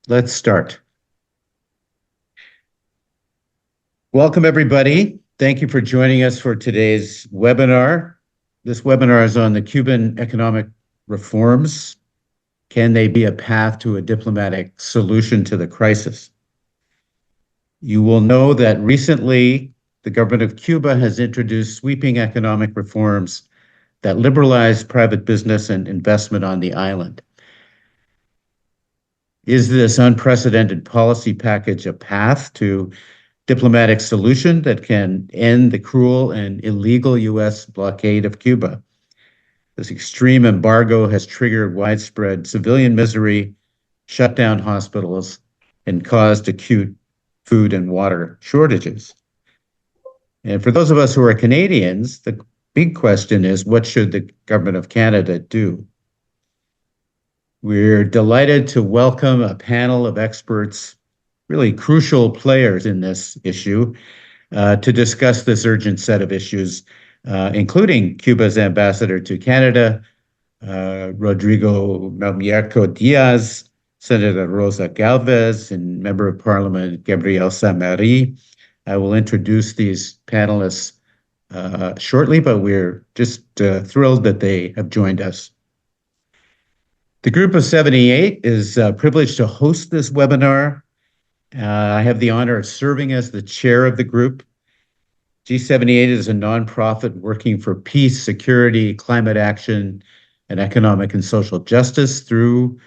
Let's start. Welcome, everybody. Thank you for joining us for today's webinar. This webinar is on the Cuban economic reforms. Can they be a path to a diplomatic solution to the crisis? You will know that recently the government of Cuba has introduced sweeping economic reforms that liberalize private business and investment on the island. Is this unprecedented policy package a path to diplomatic solution that can end the cruel and illegal U.S. blockade of Cuba? This extreme embargo has triggered widespread civilian misery, shut down hospitals, and caused acute food and water shortages. And for those of us who are Canadians, the big question is, what should the government of Canada do? We're delighted to welcome a panel of experts, really crucial players in this issue, to discuss this urgent set of issues, including Cuba's ambassador to Canada, Rodrigo Melmiarco Diaz, Senator Rosa Galvez, and Member of Parliament Gabriel Samari. I will introduce these panelists shortly, but we're just thrilled that they have joined us. The Group of 78 is privileged to host this webinar. I have the honor of serving as the chair of the group. G78 is a nonprofit working for peace, security, climate action, and economic and social justice through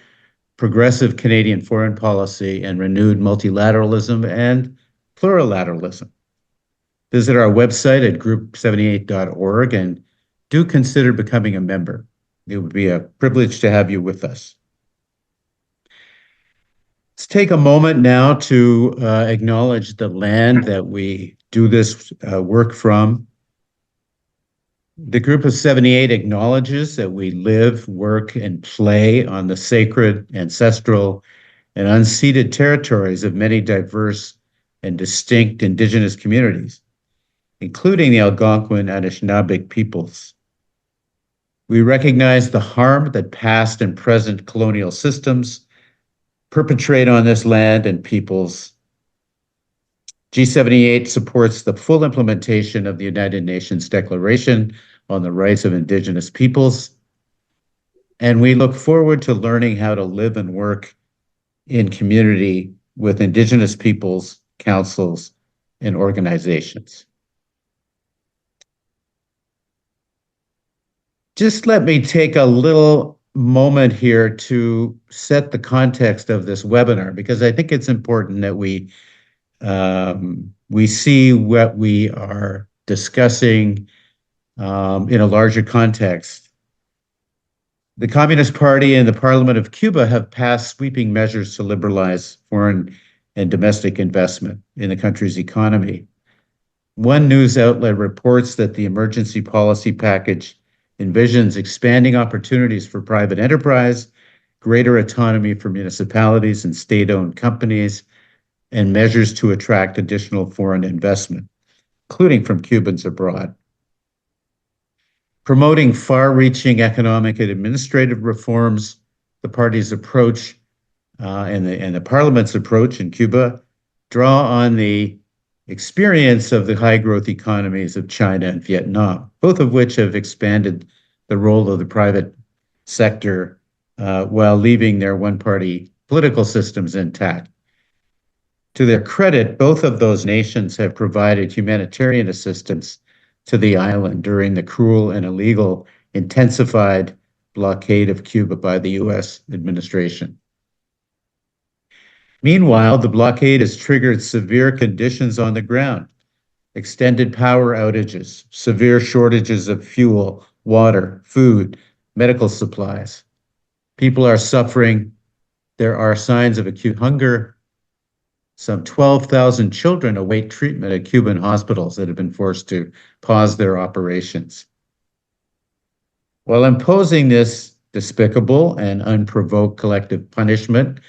progressive Canadian foreign policy and renewed multilateralism and plurilateralism. Visit our website at group78.org and do consider becoming a member. It would be a privilege to have you with us. Let's take a moment now to acknowledge the land that we do this work from. The Group of 78 acknowledges that we live, work, and play on the sacred, ancestral, and unceded territories of many diverse and distinct Indigenous communities, including the Algonquin and Anishinaabeg peoples. We recognize the harm that past and present colonial systems perpetrate on this land and peoples. G78 supports the full implementation of the United Nations Declaration on the Rights of Indigenous Peoples, and we look forward to learning how to live and work in community with Indigenous peoples, councils, and organizations. Just let me take a little moment here to set the context of this webinar, because I think it's important that we see what we are discussing in a larger context. The Communist Party and the Parliament of Cuba have passed sweeping measures to liberalize foreign and domestic investment in the country's economy. One news outlet reports that the emergency policy package envisions expanding opportunities for private enterprise, greater autonomy for municipalities and state-owned companies, and measures to attract additional foreign investment, including from Cubans abroad. Promoting far-reaching economic and administrative reforms, the party's approach and the parliament's approach in Cuba draw on the experience of the high-growth economies of China and Vietnam, both of which have expanded the role of the private sector while leaving their one-party political systems intact. To their credit, both of those nations have provided humanitarian assistance to the island during the cruel and illegal intensified blockade of Cuba by the U.S. administration. Meanwhile, the blockade has triggered severe conditions on the ground, extended power outages, severe shortages of fuel, water, food, medical supplies. People are suffering. There are signs of acute hunger. Some 12,000 children await treatment at Cuban hospitals that have been forced to pause their operations. While imposing this despicable and unprovoked collective punishment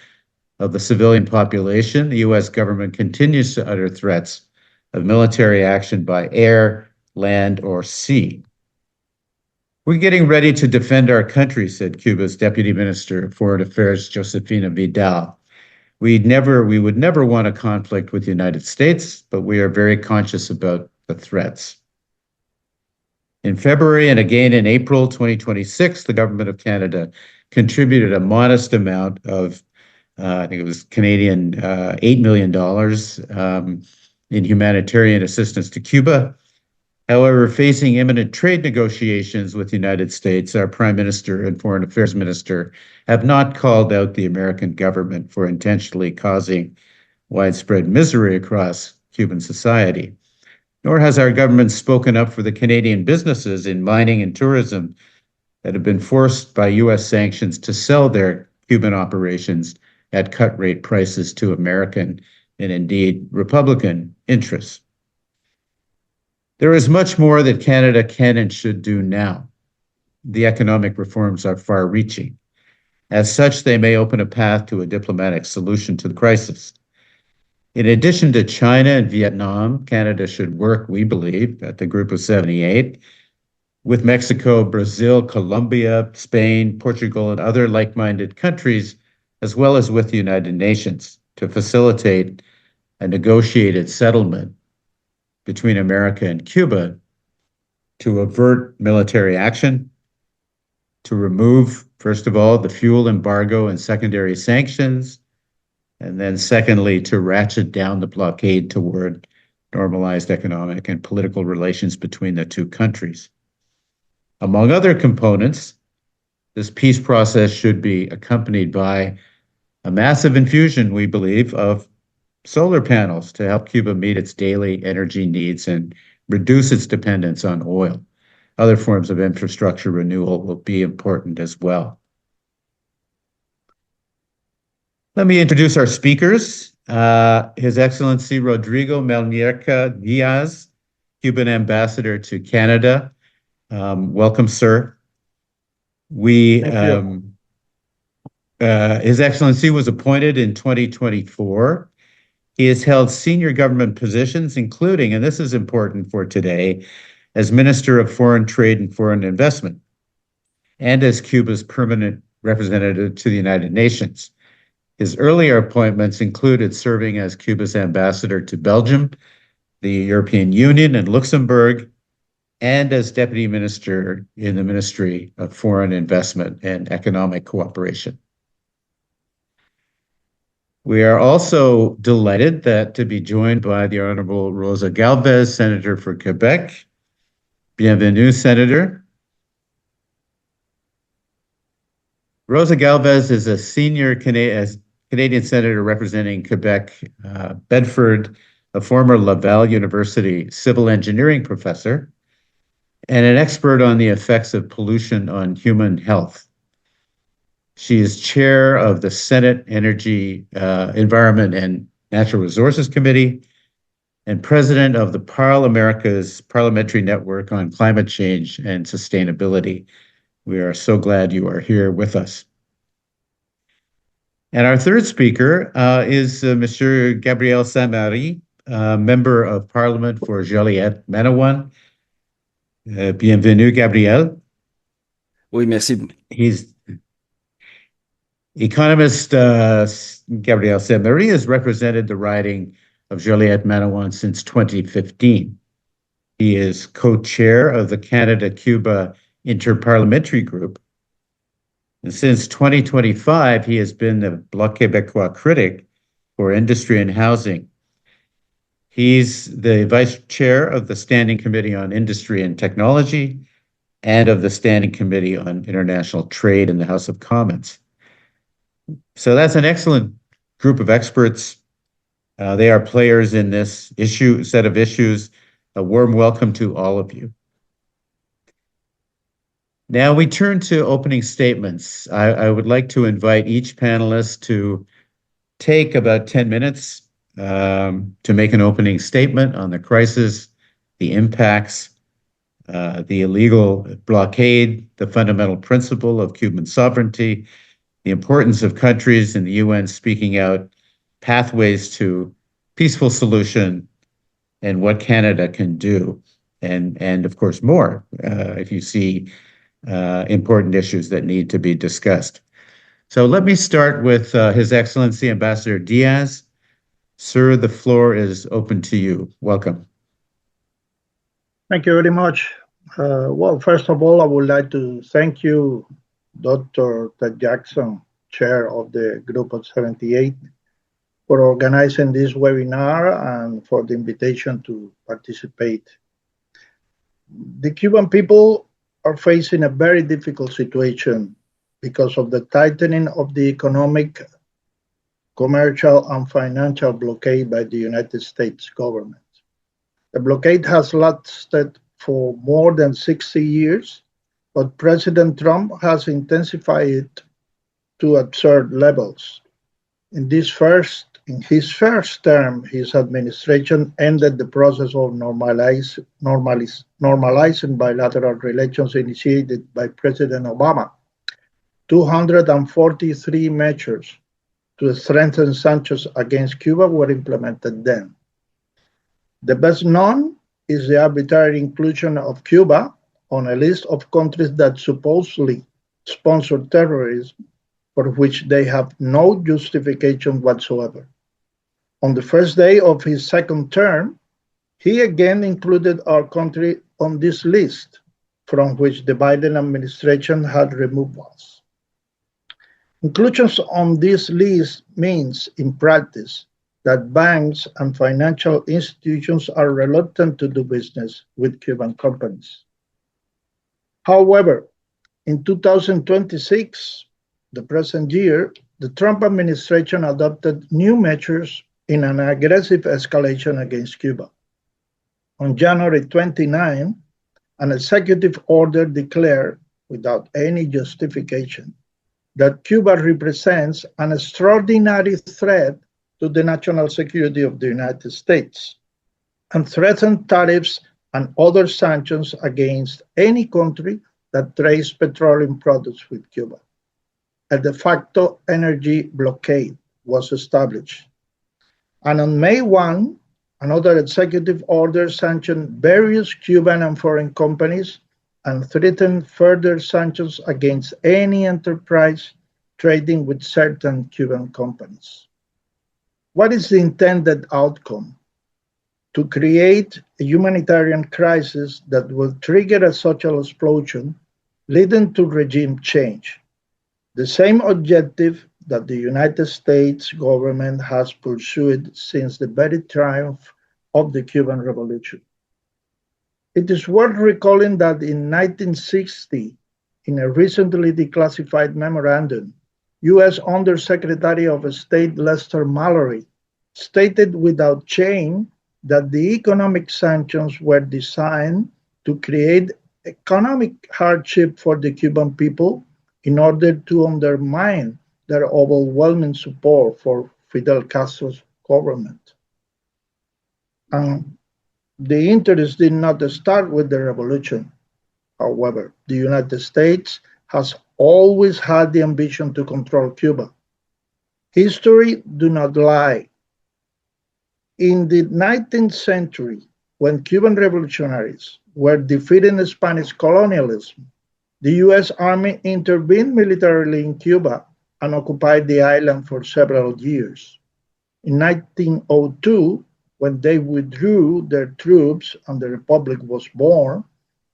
of the civilian population, the U.S. government continues to utter threats of military action by air, land, or sea. We're getting ready to defend our country, said Cuba's Deputy Minister of Foreign Affairs, Josefina Vidal. We would never want a conflict with the United States, but we are very conscious about the threats. In February and again in April 2026, the government of Canada contributed a modest amount of, I think it was Canadian $8 million in humanitarian assistance to Cuba. However, facing imminent trade negotiations with the United States, our Prime Minister and Foreign Affairs Minister have not called out the American government for intentionally causing widespread misery across Cuban society. Nor has our government spoken up for the Canadian businesses in mining and tourism that have been forced by US sanctions to sell their Cuban operations at cut rate prices to American and indeed Republican interests. There is much more that Canada can and should do now. The economic reforms are far reaching. As such, they may open a path to a diplomatic solution to the crisis. In addition to China and Vietnam, Canada should work, we believe, at the Group of 78, with Mexico, Brazil, Colombia, Spain, Portugal, and other like-minded countries, as well as with the United Nations, to facilitate a negotiated settlement between America and Cuba to avert military action, to remove, first of all, the fuel embargo and secondary sanctions, and then secondly, to ratchet down the blockade toward normalized economic and political relations between the two countries. Among other components, this peace process should be accompanied by a massive infusion, we believe, of solar panels to help Cuba meet its daily energy needs and reduce its dependence on oil. Other forms of infrastructure renewal will be important as well. Let me introduce our speakers. His Excellency Rodrigo Melniarca Diaz, Cuban ambassador to Canada. Welcome, sir. Thank His Excellency was appointed in 2024. He has held senior government positions, including, and this is important for today, as Minister of Foreign Trade and Foreign Investment, and as Cuba's permanent representative to the United Nations. His earlier appointments included serving as Cuba's ambassador to Belgium, the European Union, and Luxembourg, and as deputy minister in the Ministry of Foreign Investment and Economic Cooperation. We are also delighted to be joined by the Honorable Rosa Galvez, Senator for Quebec. Bienvenue, Senator. Rosa Galvez is a senior Canadian senator representing Quebec, Bedford, a former Laval University civil engineering professor, and an expert on the effects of pollution on human health. She is chair of the Senate Energy, Environment, and Natural Resources Committee and president of the Parle America's Parliamentary Network on Climate Change and Sustainability. We are so glad you are here with us. And our third speaker is Monsieur Gabriel Saint-Marie, Member of Parliament for Joliette-Manawan. Bienvenue, Gabriel. Oui, merci. He's economist Gabriel Saint-Marie has represented the riding of Joliette-Manawan since 2015. He is co-chair of the Canada-Cuba Interparliamentary Group. And since 2025, he has been the Bloc Québécois critic for industry and housing. He's the vice chair of the Standing Committee on Industry and Technology and of the Standing Committee on International Trade in the House of Commons. So that's an excellent group of experts. They are players in this set of issues. A warm welcome to all of you. Now we turn to opening statements. I would like to invite each panelist to take about 10 minutes to make an opening statement on the crisis, the impacts, the illegal blockade, the fundamental principle of Cuban sovereignty, the importance of countries in the UN speaking out, pathways to peaceful solution, and what Canada can do, and of course more if you see important issues that need to be discussed. So let me start with His Excellency Ambassador Diaz. Sir, the floor is open to you. Welcome. Thank you very much. Well, first of all, I would like to thank you, Dr. Ted Jackson, Chair of the Group of 78, for organizing this webinar and for the invitation to participate. The Cuban people are facing a very difficult situation because of the tightening of the economic, commercial, and financial blockade by the United States government. The blockade has lasted for more than 60 years, but President Trump has intensified it to absurd levels. In his first term, his administration ended the process of normalizing bilateral relations initiated by President Obama. 243 measures to strengthen sanctions against Cuba were implemented then. The best known is the arbitrary inclusion of Cuba on a list of countries that supposedly sponsor terrorism, for which they have no justification whatsoever. On the first day of his second term, he again included our country on this list, from which the Biden administration had removed us. Inclusions on this list means, in practice, that banks and financial institutions are reluctant to do business with Cuban companies. However, in 2026, the present year, the Trump administration adopted new measures in an aggressive escalation against Cuba. On January 29, an executive order declared, without any justification, that Cuba represents an extraordinary threat to the national security of the United States and threatened tariffs and other sanctions against any country that trades petroleum products with Cuba. A de facto energy blockade was established. And on May 1, another executive order sanctioned various Cuban and foreign companies and threatened further sanctions against any enterprise trading with certain Cuban companies. What is the intended outcome? To create a humanitarian crisis that will trigger a social explosion, leading to regime change. The same objective that the United States government has pursued since the very triumph of the Cuban Revolution. It is worth recalling that in 1960, in a recently declassified memorandum, U.S. Undersecretary of State Lester Mallory stated without shame that the economic sanctions were designed to create economic hardship for the Cuban people in order to undermine their overwhelming support for Fidel Castro's government. And the interest did not start with the revolution. However, the United States has always had the ambition to control Cuba. History do not lie. In the 19th century, when Cuban revolutionaries were defeating Spanish colonialism, the U.S. Army intervened militarily in Cuba and occupied the island for several years. In 1902, when they withdrew their troops and the Republic was born,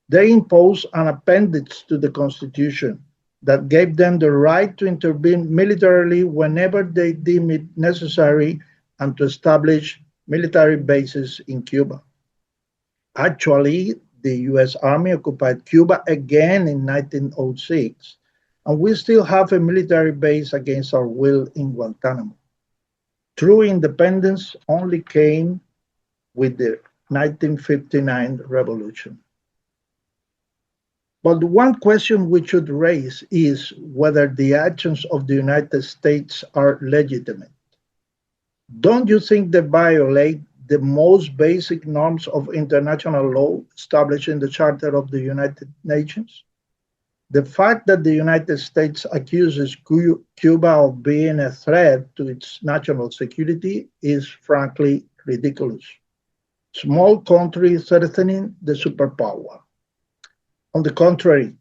they imposed an appendix to the Constitution that gave them the right to intervene militarily whenever they deemed it necessary and to establish military bases in Cuba. Actually, the U.S. Army occupied Cuba again in 1906, and we still have a military base against our will in Guantanamo. True independence only came with the 1959 revolution. But one question we should raise is whether the actions of the United States are legitimate. Don't you think they violate the most basic norms of international law established in the Charter of the United Nations? The fact that the United States accuses Cuba of being a threat to its national security is frankly ridiculous. Small country threatening the superpower. On the contrary,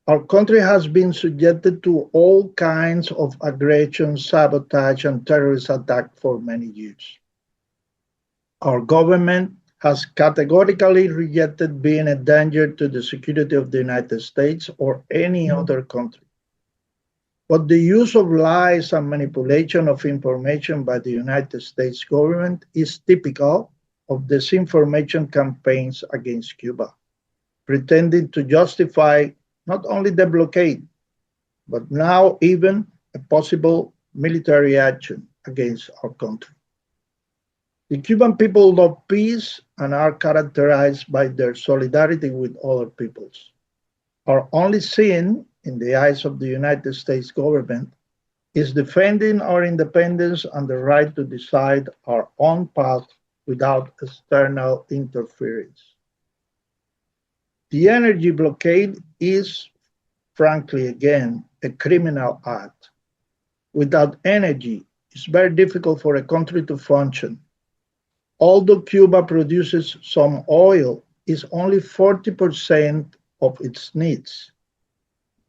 Our country has been subjected to all kinds of aggression, sabotage, and terrorist attacks for many years. Our government has categorically rejected being a danger to the security of the United States or any other country. But the use of lies and manipulation of information by the United States government is typical of disinformation campaigns against Cuba, pretending to justify not only the blockade, but now even a possible military action against our country. The Cuban people love peace and are characterized by their solidarity with other peoples. Our only sin, in the eyes of the United States government, is defending our independence and the right to decide our own path without external interference. The energy blockade is, frankly, again, a criminal act. Without energy, it's very difficult for a country to function. Although Cuba produces some oil, it's only 40% of its needs.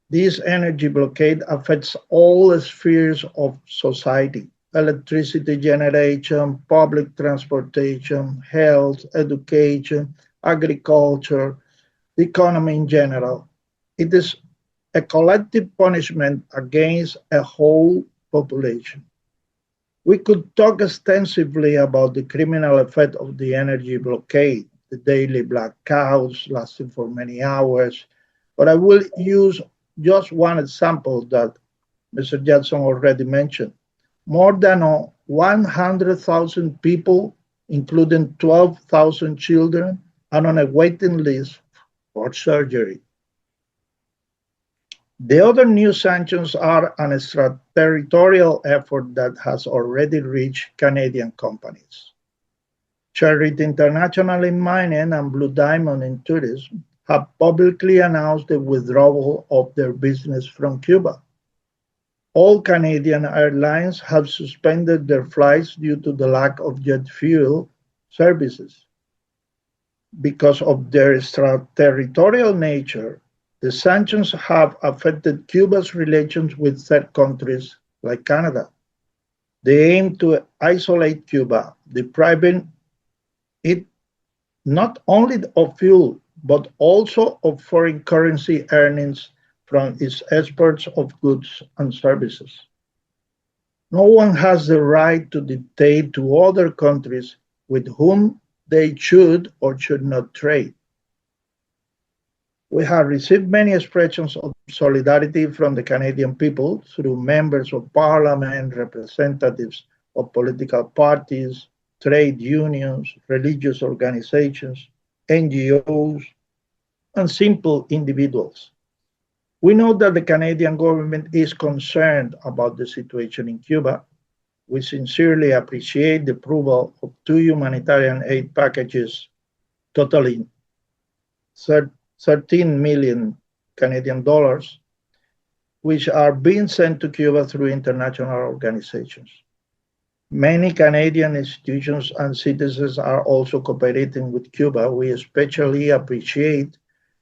This energy blockade affects all spheres of society: electricity generation, public transportation, health, education, agriculture, the economy in general. It is a collective punishment against a whole population. We could talk extensively about the criminal effect of the energy blockade, the daily blackouts lasting for many hours, but I will use just one example that Mr. Jackson already mentioned. More than 100,000 people, including 12,000 children, are on a waiting list for surgery. The other new sanctions are an extraterritorial effort that has already reached Canadian companies. Charity International in mining and Blue Diamond in tourism have publicly announced the withdrawal of their business from Cuba. All Canadian airlines have suspended their flights due to the lack of jet fuel services. Because of their extraterritorial nature, the sanctions have affected Cuba's relations with third countries like Canada. They aim to isolate Cuba, depriving it not only of fuel, but also of foreign currency earnings from its exports of goods and services. No one has the right to dictate to other countries with whom they should or should not trade. We have received many expressions of solidarity from the Canadian people through members of parliament, representatives of political parties, trade unions, religious organizations, NGOs, and simple individuals. We know that the Canadian government is concerned about the situation in Cuba. We sincerely appreciate the approval of two humanitarian aid packages totaling 13 million Canadian dollars, which are being sent to Cuba through international organizations. Many Canadian institutions and citizens are also cooperating with Cuba. We especially appreciate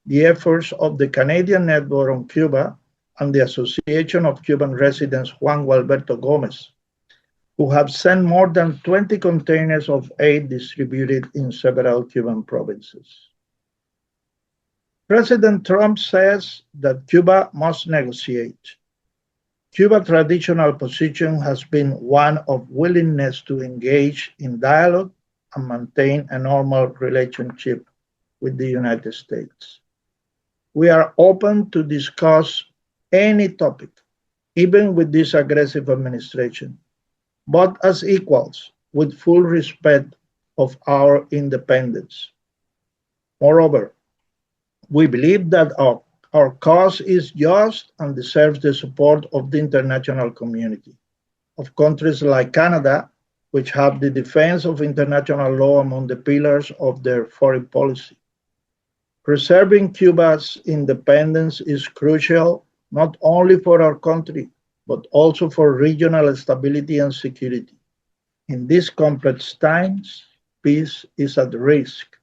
the efforts of the Canadian Network on Cuba and the Association of Cuban Residents Juan Gualberto Gomez, who have sent more than 20 containers of aid distributed in several Cuban provinces. President Trump says that Cuba must negotiate. Cuba's traditional position has been one of willingness to engage in dialogue and maintain a normal relationship with the United States. We are open to discuss any topic, even with this aggressive administration, but as equals, with full respect of our independence. Moreover, we believe that our cause is just and deserves the support of the international community, of countries like Canada, which have the defense of international law among the pillars of their foreign policy. Preserving Cuba's independence is crucial not only for our country, but also for regional stability and security. In these complex times, peace is at risk.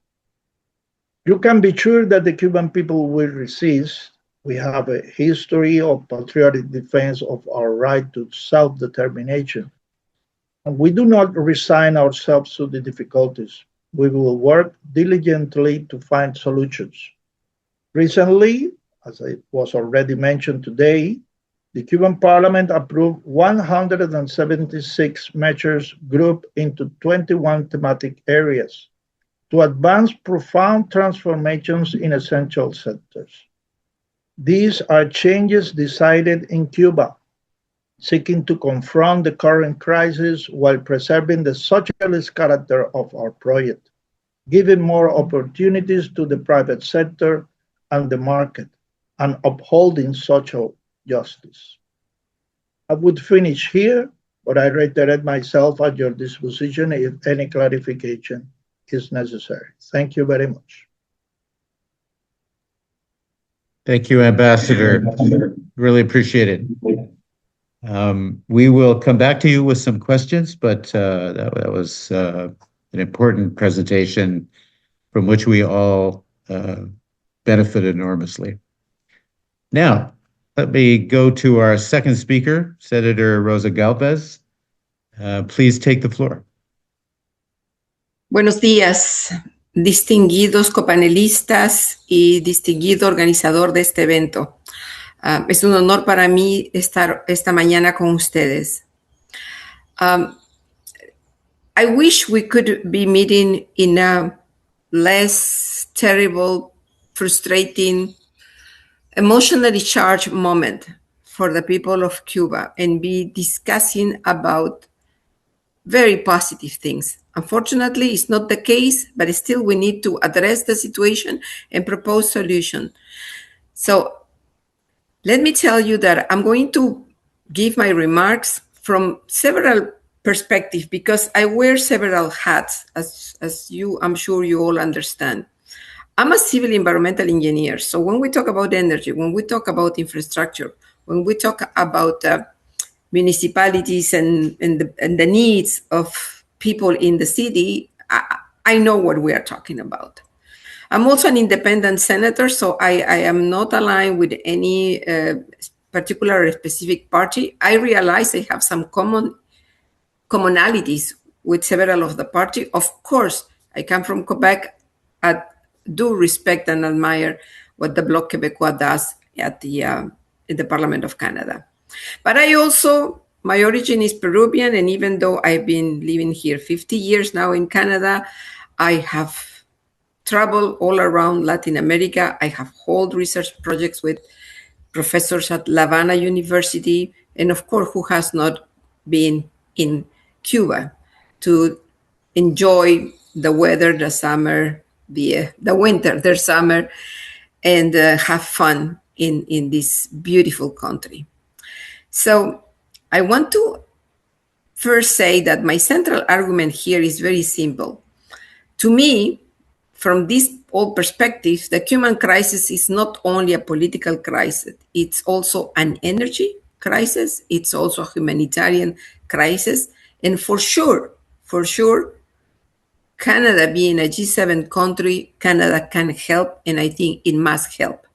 You can be sure that the Cuban people will resist We have a history of patriotic defense of our right to self-determination, and we do not resign ourselves to the difficulties. We will work diligently to find solutions. Recently, as it was already mentioned today, the Cuban parliament approved 176 measures grouped into 21 thematic areas to advance profound transformations in essential sectors. These are changes decided in Cuba, seeking to confront the current crisis while preserving the socialist character of our project, giving more opportunities to the private sector and the market, and upholding social justice. I would finish here, but I reiterate myself at your disposition if any clarification is necessary. Thank you very much. Thank you, Ambassador. Really appreciate it. We will come back to you with some questions, but that was an important presentation from which we all benefited enormously. Now, let me go to our second speaker, Senator Rosa Galvez. Please take the floor. Buenos días, distinguidos copanelistas y distinguido organizador de este evento. Es un honor para mí estar esta mañana con ustedes. I wish we could be meeting in a less terrible, frustrating, emotionally charged moment for the people of Cuba and be discussing about very positive things. Unfortunately, it's not the case, but still we need to address the situation and propose solutions. So let me tell you that I'm going to give my remarks from several perspectives because I wear several hats, as I'm sure you all understand. I'm a civil environmental engineer. So when we talk about energy, when we talk about infrastructure, when we talk about municipalities and the needs of people in the city, I know what we are talking about. I'm also an independent senator, so I am not aligned with any particular or specific party. I realize I have some commonalities with several of the party. Of course, I come from Quebec. I do respect and admire what the Bloc Québécois does at in the Parliament of Canada. But my origin is Peruvian, and even though I've been living here 50 years now in Canada, I have traveled all around Latin America. I have held research projects with professors at La Habana University, and of course, who has not been in Cuba to enjoy the weather, the summer, the winter, the summer, and have fun in this beautiful country. So I want to first say that my central argument here is very simple. To me, from this old perspective, the Cuban crisis is not only a political crisis, it's also an energy crisis, it's also a humanitarian crisis, and for sure, Canada being a G7 country, Canada can help, and I think it must help.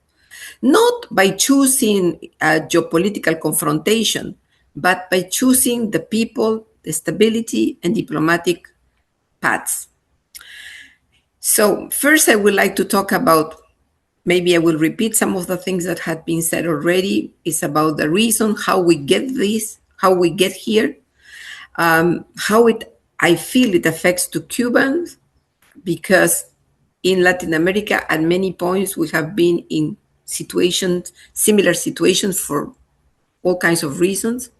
Not by choosing a geopolitical confrontation, but by choosing the people, the stability, and diplomatic paths. So first, I would like to talk about, maybe I will repeat some of the things that had been said already. It's about the reason, how we get this, how we get here, I feel it affects to Cubans, because in Latin America, at many points, we have been in similar situations for all kinds of reasons.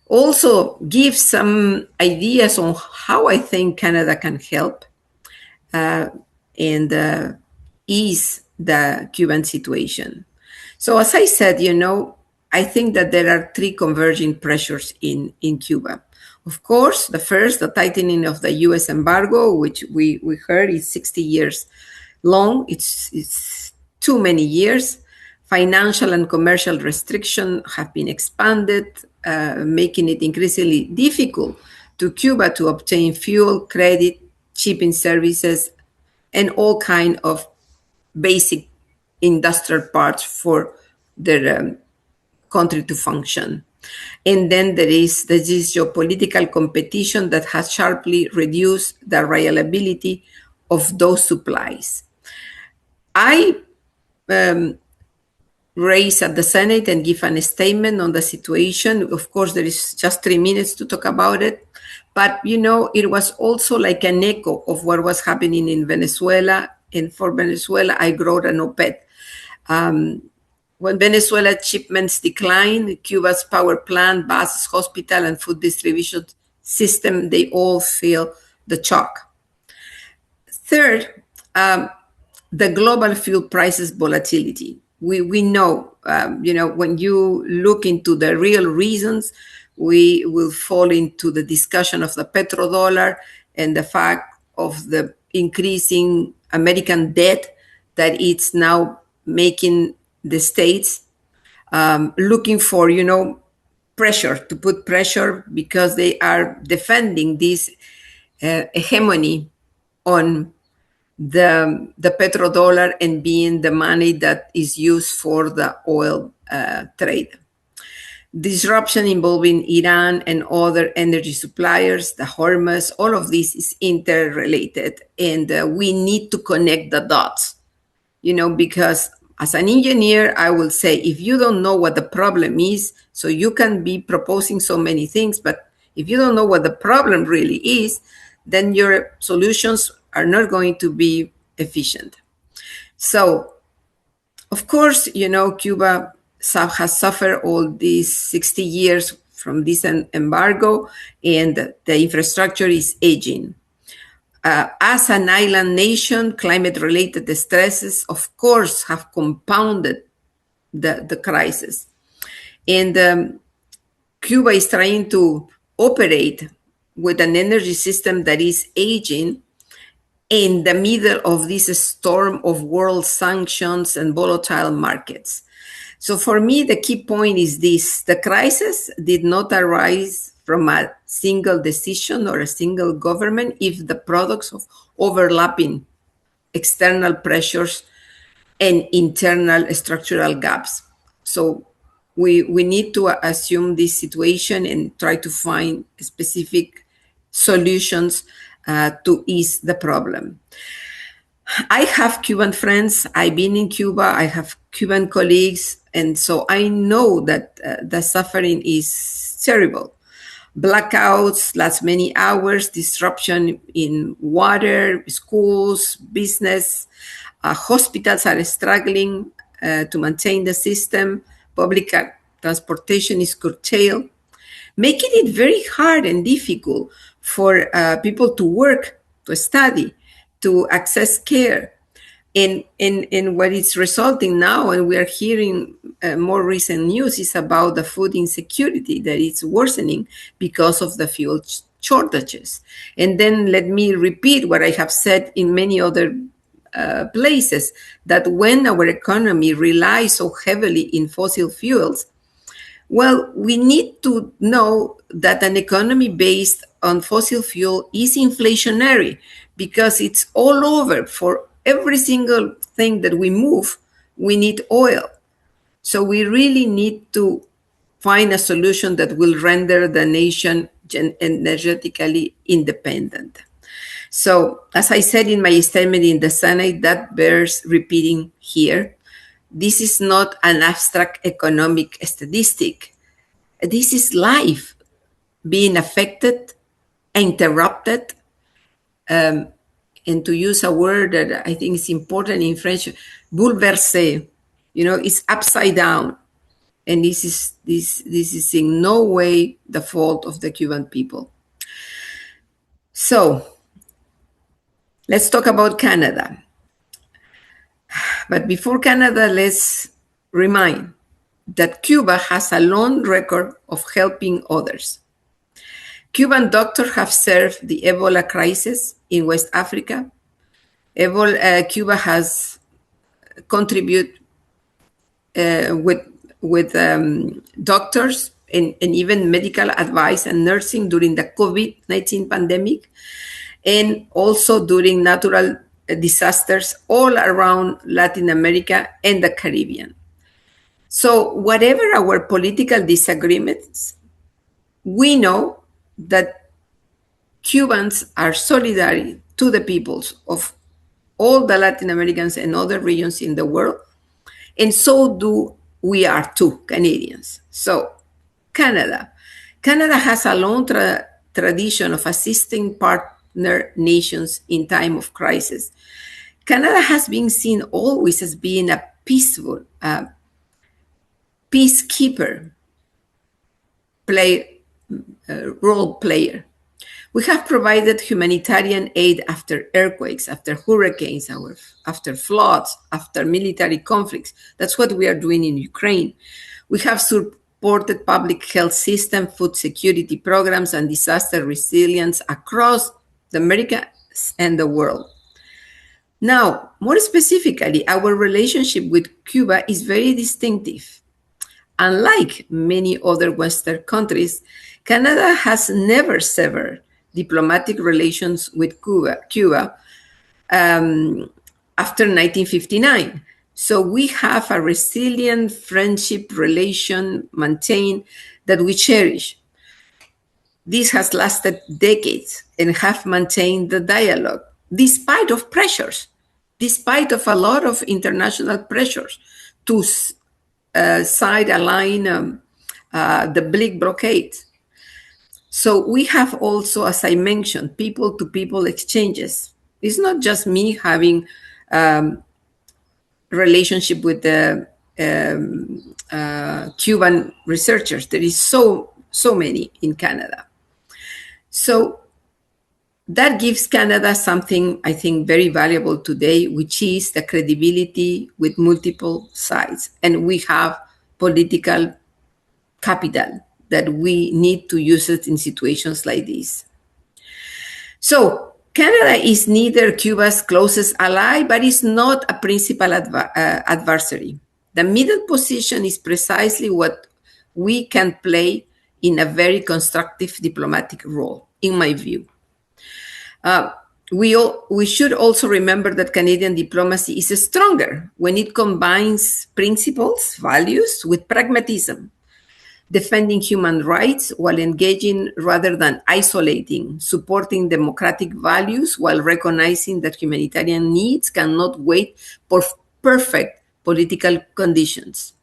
Also give some ideas on how I think Canada can help and ease the Cuban situation. So as I said, I think that there are three converging pressures in Cuba. Of course, the first, the tightening of the U.S. embargo, which we heard is 60 years long. It's too many years. Financial and commercial restrictions have been expanded, making it increasingly difficult to Cuba to obtain fuel, credit, shipping services, and all kind of basic industrial parts for their country to function. And then there is this geopolitical competition that has sharply reduced the reliability of those supplies. I raise at the Senate and give a statement on the situation. Of course, there is just 3 minutes to talk about it. But, it was also like an echo of what was happening in Venezuela. And for Venezuela, I wrote an op-ed. When Venezuela shipments decline, Cuba's power plant, buses, hospital, and food distribution system, they all feel the shock. Third, the global fuel prices volatility. We know, when you look into the real reasons, we will fall into the discussion of the petrodollar and the fact of the increasing American debt that it's now making the states looking for, pressure, to put pressure because they are defending this hegemony on the petrodollar and being the money that is used for the oil trade. Disruption involving Iran and other energy suppliers, the Hormuz, all of this is interrelated, and we need to connect the dots, because as an engineer, I will say, if you don't know what the problem is, so you can be proposing so many things, but if you don't know what the problem really is, then your solutions are not going to be efficient. So, of course, Cuba has suffered all these 60 years from this embargo, and the infrastructure is aging. As an island nation, climate-related stresses, of course, have compounded the crisis. And Cuba is trying to operate with an energy system that is aging in the middle of this storm of world sanctions and volatile markets. So for me, the key point is this: the crisis did not arise from a single decision or a single government if the products of overlapping external pressures and internal structural gaps. So we need to assume this situation and try to find specific solutions to ease the problem. I have Cuban friends. I've been in Cuba. I have Cuban colleagues. And so I know that the suffering is terrible. Blackouts last many hours, disruption in water, schools, business. Hospitals are struggling to maintain the system. Public transportation is curtailed, making it very hard and difficult for people to work, to study, to access care. And what it's resulting now, and we are hearing more recent news, is about the food insecurity that is worsening because of the fuel shortages. And then let me repeat what I have said in many other places, that when our economy relies so heavily in fossil fuels, well, we need to know that an economy based on fossil fuel is inflationary because it's all over. For every single thing that we move, we need oil. So we really need to find a solution that will render the nation energetically independent. So, as I said in my statement in the Senate, that bears repeating here. This is not an abstract economic statistic. This is life being affected, interrupted, and to use a word that I think is important in French, bouleversé. It's upside down, and this is in no way the fault of the Cuban people. So, let's talk about Canada. But before Canada, let's remind that Cuba has a long record of helping others. Cuban doctors have served the Ebola crisis in West Africa. Cuba has contributed with doctors and even medical advice and nursing during the COVID-19 pandemic, and also during natural disasters all around Latin America and the Caribbean. So, whatever our political disagreements, we know that Cubans are solidary to the peoples of all the Latin Americans and other regions in the world, and so do we are too, Canadians. So, Canada. Canada has a long tradition of assisting partner nations in time of crisis. Canada has been seen always as being a peaceful peacekeeper role player. We have provided humanitarian aid after earthquakes, after hurricanes, after floods, after military conflicts. That's what we are doing in Ukraine. We have supported public health system, food security programs, and disaster resilience across the Americas and the world. Now, more specifically, our relationship with Cuba is very distinctive. Unlike many other Western countries, Canada has never severed diplomatic relations with Cuba after 1959. So we have a resilient friendship relation maintained that we cherish. This has lasted decades and have maintained the dialogue despite of pressures, despite of a lot of international pressures to sideline the Blick blockade. So we have also, as I mentioned, people-to-people exchanges. It's not just me having relationship with the Cuban researchers. There is so many in Canada. So that gives Canada something I think very valuable today, which is the credibility with multiple sides. And we have political capital that we need to use it in situations like this. So Canada is neither Cuba's closest ally, but is not a principal adversary. The middle position is precisely what we can play in a very constructive diplomatic role, in my view. We should also remember that Canadian diplomacy is stronger when it combines principles, values, with pragmatism, defending human rights while engaging rather than isolating, supporting democratic values while recognizing that humanitarian needs cannot wait for perfect political conditions.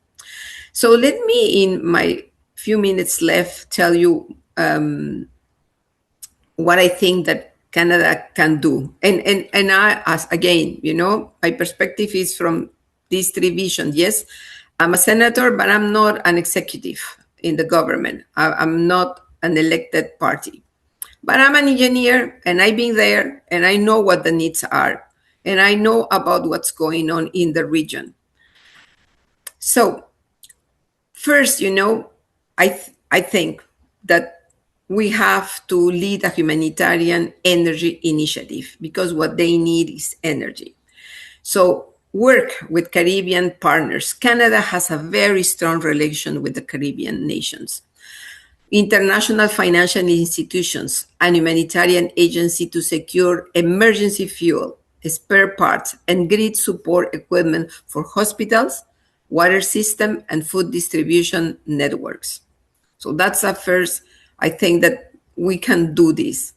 So let me, in my few minutes left, tell you what I think that Canada can do. And I, as again, my perspective is from these three visions. Yes, I'm a senator, but I'm not an executive in the government. I'm not an elected party. But I'm an engineer, and I've been there, and I know what the needs are, and I know about what's going on in the region. So first, I think that we have to lead a humanitarian energy initiative because what they need is energy. So work with Caribbean partners. Canada has a very strong relation with the Caribbean nations. International financial institutions and humanitarian agency to secure emergency fuel, spare parts, and grid support equipment for hospitals, water system, and food distribution networks. So that's a first. I think that we can do this.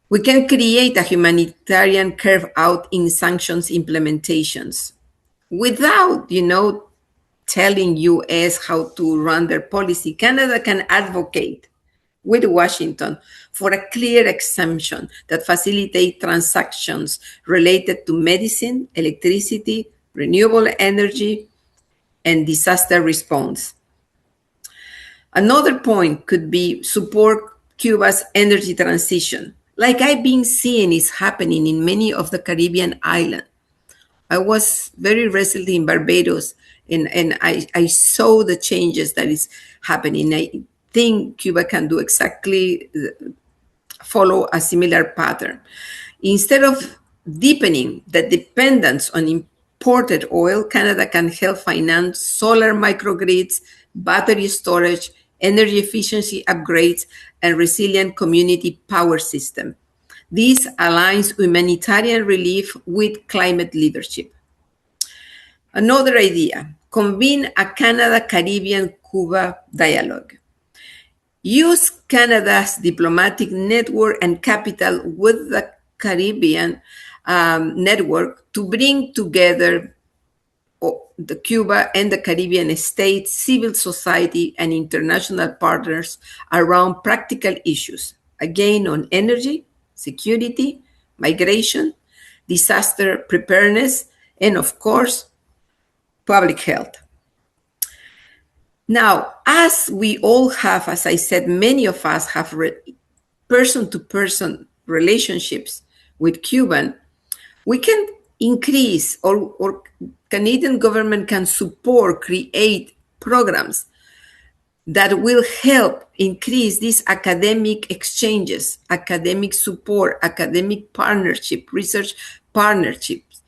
We can create a humanitarian curve out in sanctions implementations without, telling US how to run their policy. Canada can advocate with Washington for a clear exemption that facilitate transactions related to medicine, electricity, renewable energy, and disaster response. Another point could be support Cuba's energy transition, like I've been seeing is happening in many of the Caribbean islands. I was very recently in Barbados, and I saw the changes that is happening. I think Cuba can do exactly, follow a similar pattern. Instead of deepening the dependence on imported oil, Canada can help finance solar microgrids, battery storage, energy efficiency upgrades, and resilient community power system. This aligns humanitarian relief with climate leadership. Another idea, convene a Canada-Caribbean-Cuba dialogue. Use Canada's diplomatic network and capital with the Caribbean network to bring together the Cuba and the Caribbean states, civil society, and international partners around practical issues, again on energy, security, migration, disaster preparedness, and of course, public health. Now, as we all have, as I said, many of us have person-to-person relationships with Cuban, we can increase or Canadian government can support, create programs that will help increase these academic exchanges, academic support, academic partnership, research partnerships.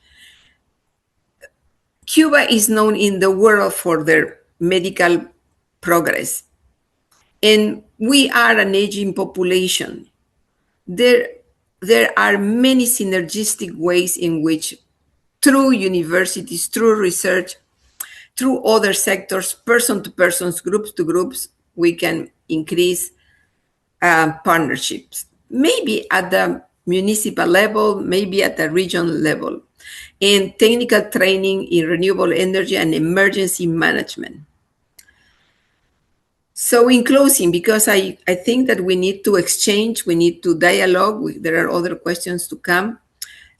Cuba is known in the world for their medical progress, and we are an aging population. There are many synergistic ways in which, through universities, through research, through other sectors, person to persons, groups to groups, we can increase partnerships. Maybe at the municipal level, maybe at the regional level, and technical training in renewable energy and emergency management. So in closing, because I think that we need to exchange, we need to dialogue, there are other questions to come.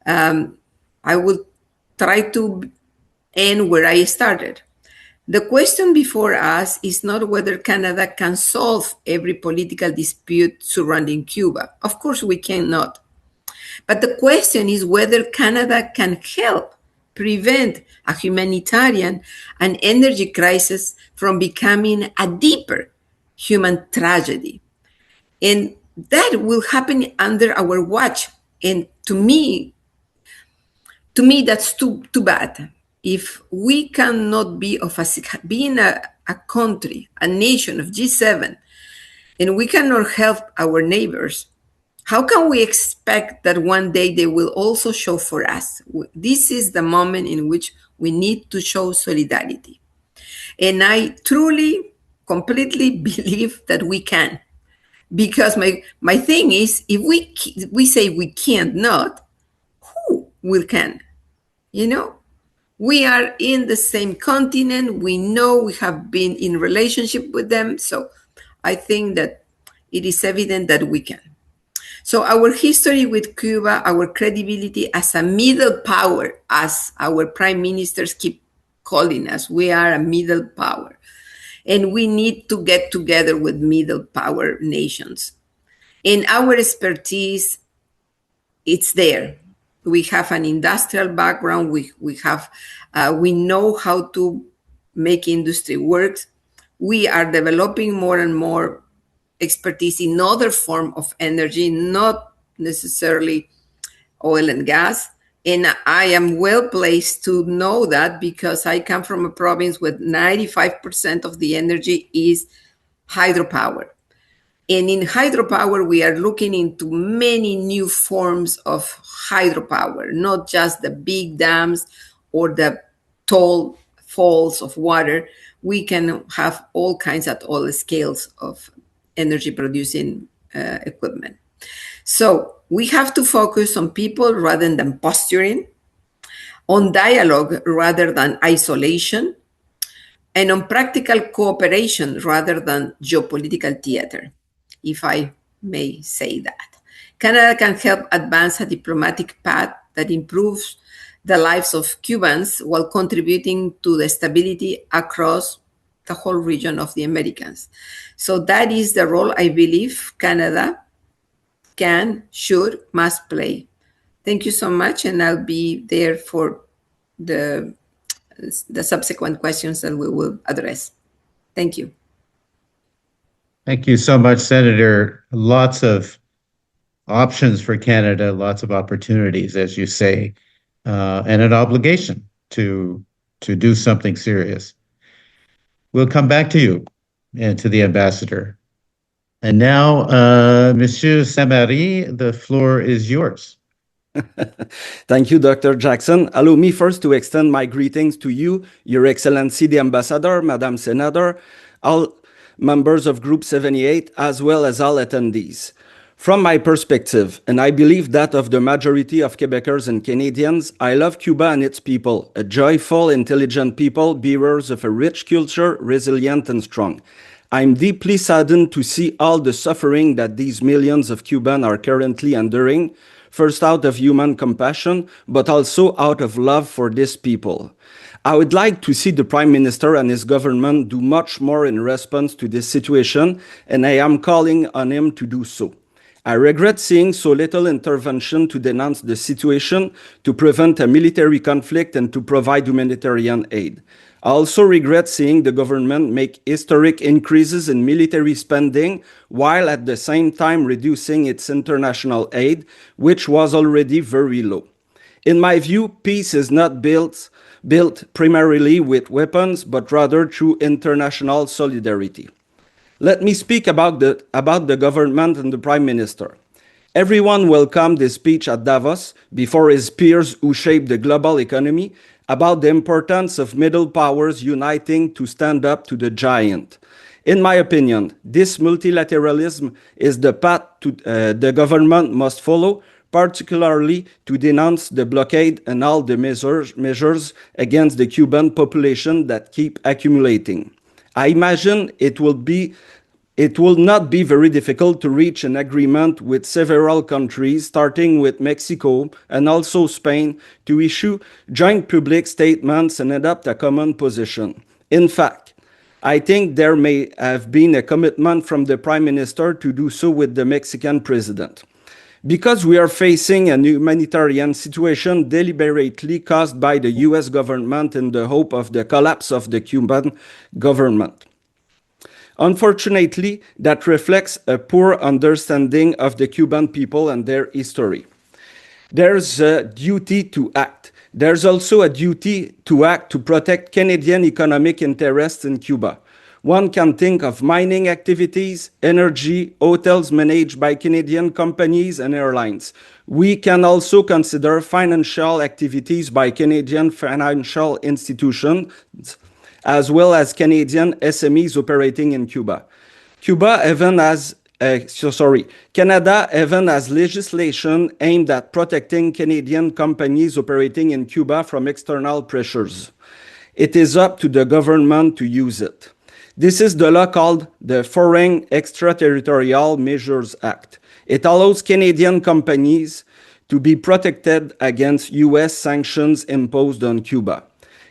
I will try to end where I started. The question before us is not whether Canada can solve every political dispute surrounding Cuba. Of course, we cannot. But the question is whether Canada can help prevent a humanitarian and energy crisis from becoming a deeper human tragedy. And that will happen under our watch. And to me, that's too bad. If we cannot be being a country, a nation of G7, and we cannot help our neighbors, how can we expect that one day they will also show for us? This is the moment in which we need to show solidarity. And I truly, completely believe that we can. Because my thing is, if we say we can't not, who will can? You know? We are in the same continent. We know we have been in relationship with them. So I think that it is evident that we can. So our history with Cuba, our credibility as a middle power, as our prime ministers keep calling us, we are a middle power. And we need to get together with middle power nations. And our expertise, it's there. We have an industrial background. We know how to make industry work. We are developing more and more expertise in other form of energy, not necessarily oil and gas. And I am well placed to know that because I come from a province where 95% of the energy is hydropower. And in hydropower, we are looking into many new forms of hydropower, not just the big dams or the tall falls of water. We can have all kinds at all scales of energy producing equipment. So we have to focus on people rather than posturing, on dialogue rather than isolation, and on practical cooperation rather than geopolitical theater, if I may say that. Canada can help advance a diplomatic path that improves the lives of Cubans while contributing to the stability across the whole region of the Americas. So that is the role I believe Canada can, should, must play. Thank you so much, and I'll be there for the subsequent questions that we will address. Thank you. Thank you so much, Senator. Lots of options for Canada, lots of opportunities, as you say, and an obligation to do something serious. We'll come back to you and to the ambassador. And now, Monsieur Samari, the floor is yours. Thank you, Dr. Jackson. Allow me first to extend my greetings to you, Your Excellency the Ambassador, Madam Senator, all members of Group 78, as well as all attendees. From my perspective, and I believe that of the majority of Quebecers and Canadians, I love Cuba and its people, a joyful, intelligent people, bearers of a rich culture, resilient and strong. I'm deeply saddened to see all the suffering that these millions of Cubans are currently enduring, first out of human compassion, but also out of love for these people. I would like to see the Prime Minister and his government do much more in response to this situation, and I am calling on him to do so. I regret seeing so little intervention to denounce the situation, to prevent a military conflict, and to provide humanitarian aid. I also regret seeing the government make historic increases in military spending while at the same time reducing its international aid, which was already very low. In my view, peace is not built primarily with weapons, but rather through international solidarity. Let me speak about the government and the Prime Minister. Everyone welcomed his speech at Davos before his peers who shaped the global economy about the importance of middle powers uniting to stand up to the giant. In my opinion, this multilateralism is the path the government must follow, particularly to denounce the blockade and all the measures against the Cuban population that keep accumulating. I imagine it will not be very difficult to reach an agreement with several countries, starting with Mexico and also Spain, to issue joint public statements and adopt a common position. In fact, I think there may have been a commitment from the Prime Minister to do so with the Mexican president. Because we are facing a humanitarian situation deliberately caused by the US government in the hope of the collapse of the Cuban government. Unfortunately, that reflects a poor understanding of the Cuban people and their history. There's a duty to act. There's also a duty to act to protect Canadian economic interests in Cuba. One can think of mining activities, energy, hotels managed by Canadian companies and airlines. We can also consider financial activities by Canadian financial institutions, as well as Canadian SMEs operating in Cuba. Canada even has legislation aimed at protecting Canadian companies operating in Cuba from external pressures. It is up to the government to use it. This is the law called the Foreign Extraterritorial Measures Act. It allows Canadian companies to be protected against US sanctions imposed on Cuba.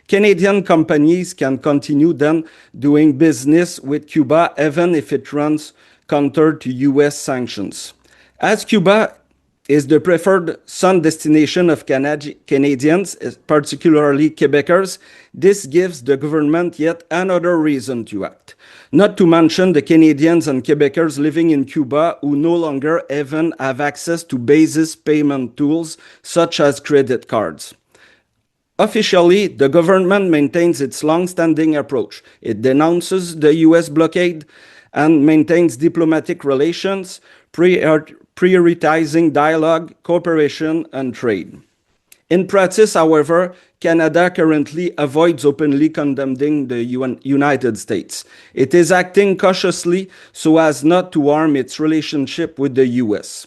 Canadian companies can continue then doing business with Cuba even if it runs counter to US sanctions. As Cuba is the preferred sun destination of Canadians, particularly Quebecers, this gives the government yet another reason to act. Not to mention the Canadians and Quebecers living in Cuba who no longer even have access to basic payment tools such as credit cards. Officially, the government maintains its long-standing approach. It denounces the US blockade and maintains diplomatic relations, prioritizing dialogue, cooperation, and trade. In practice, however, Canada currently avoids openly condemning the United States. It is acting cautiously so as not to harm its relationship with the US.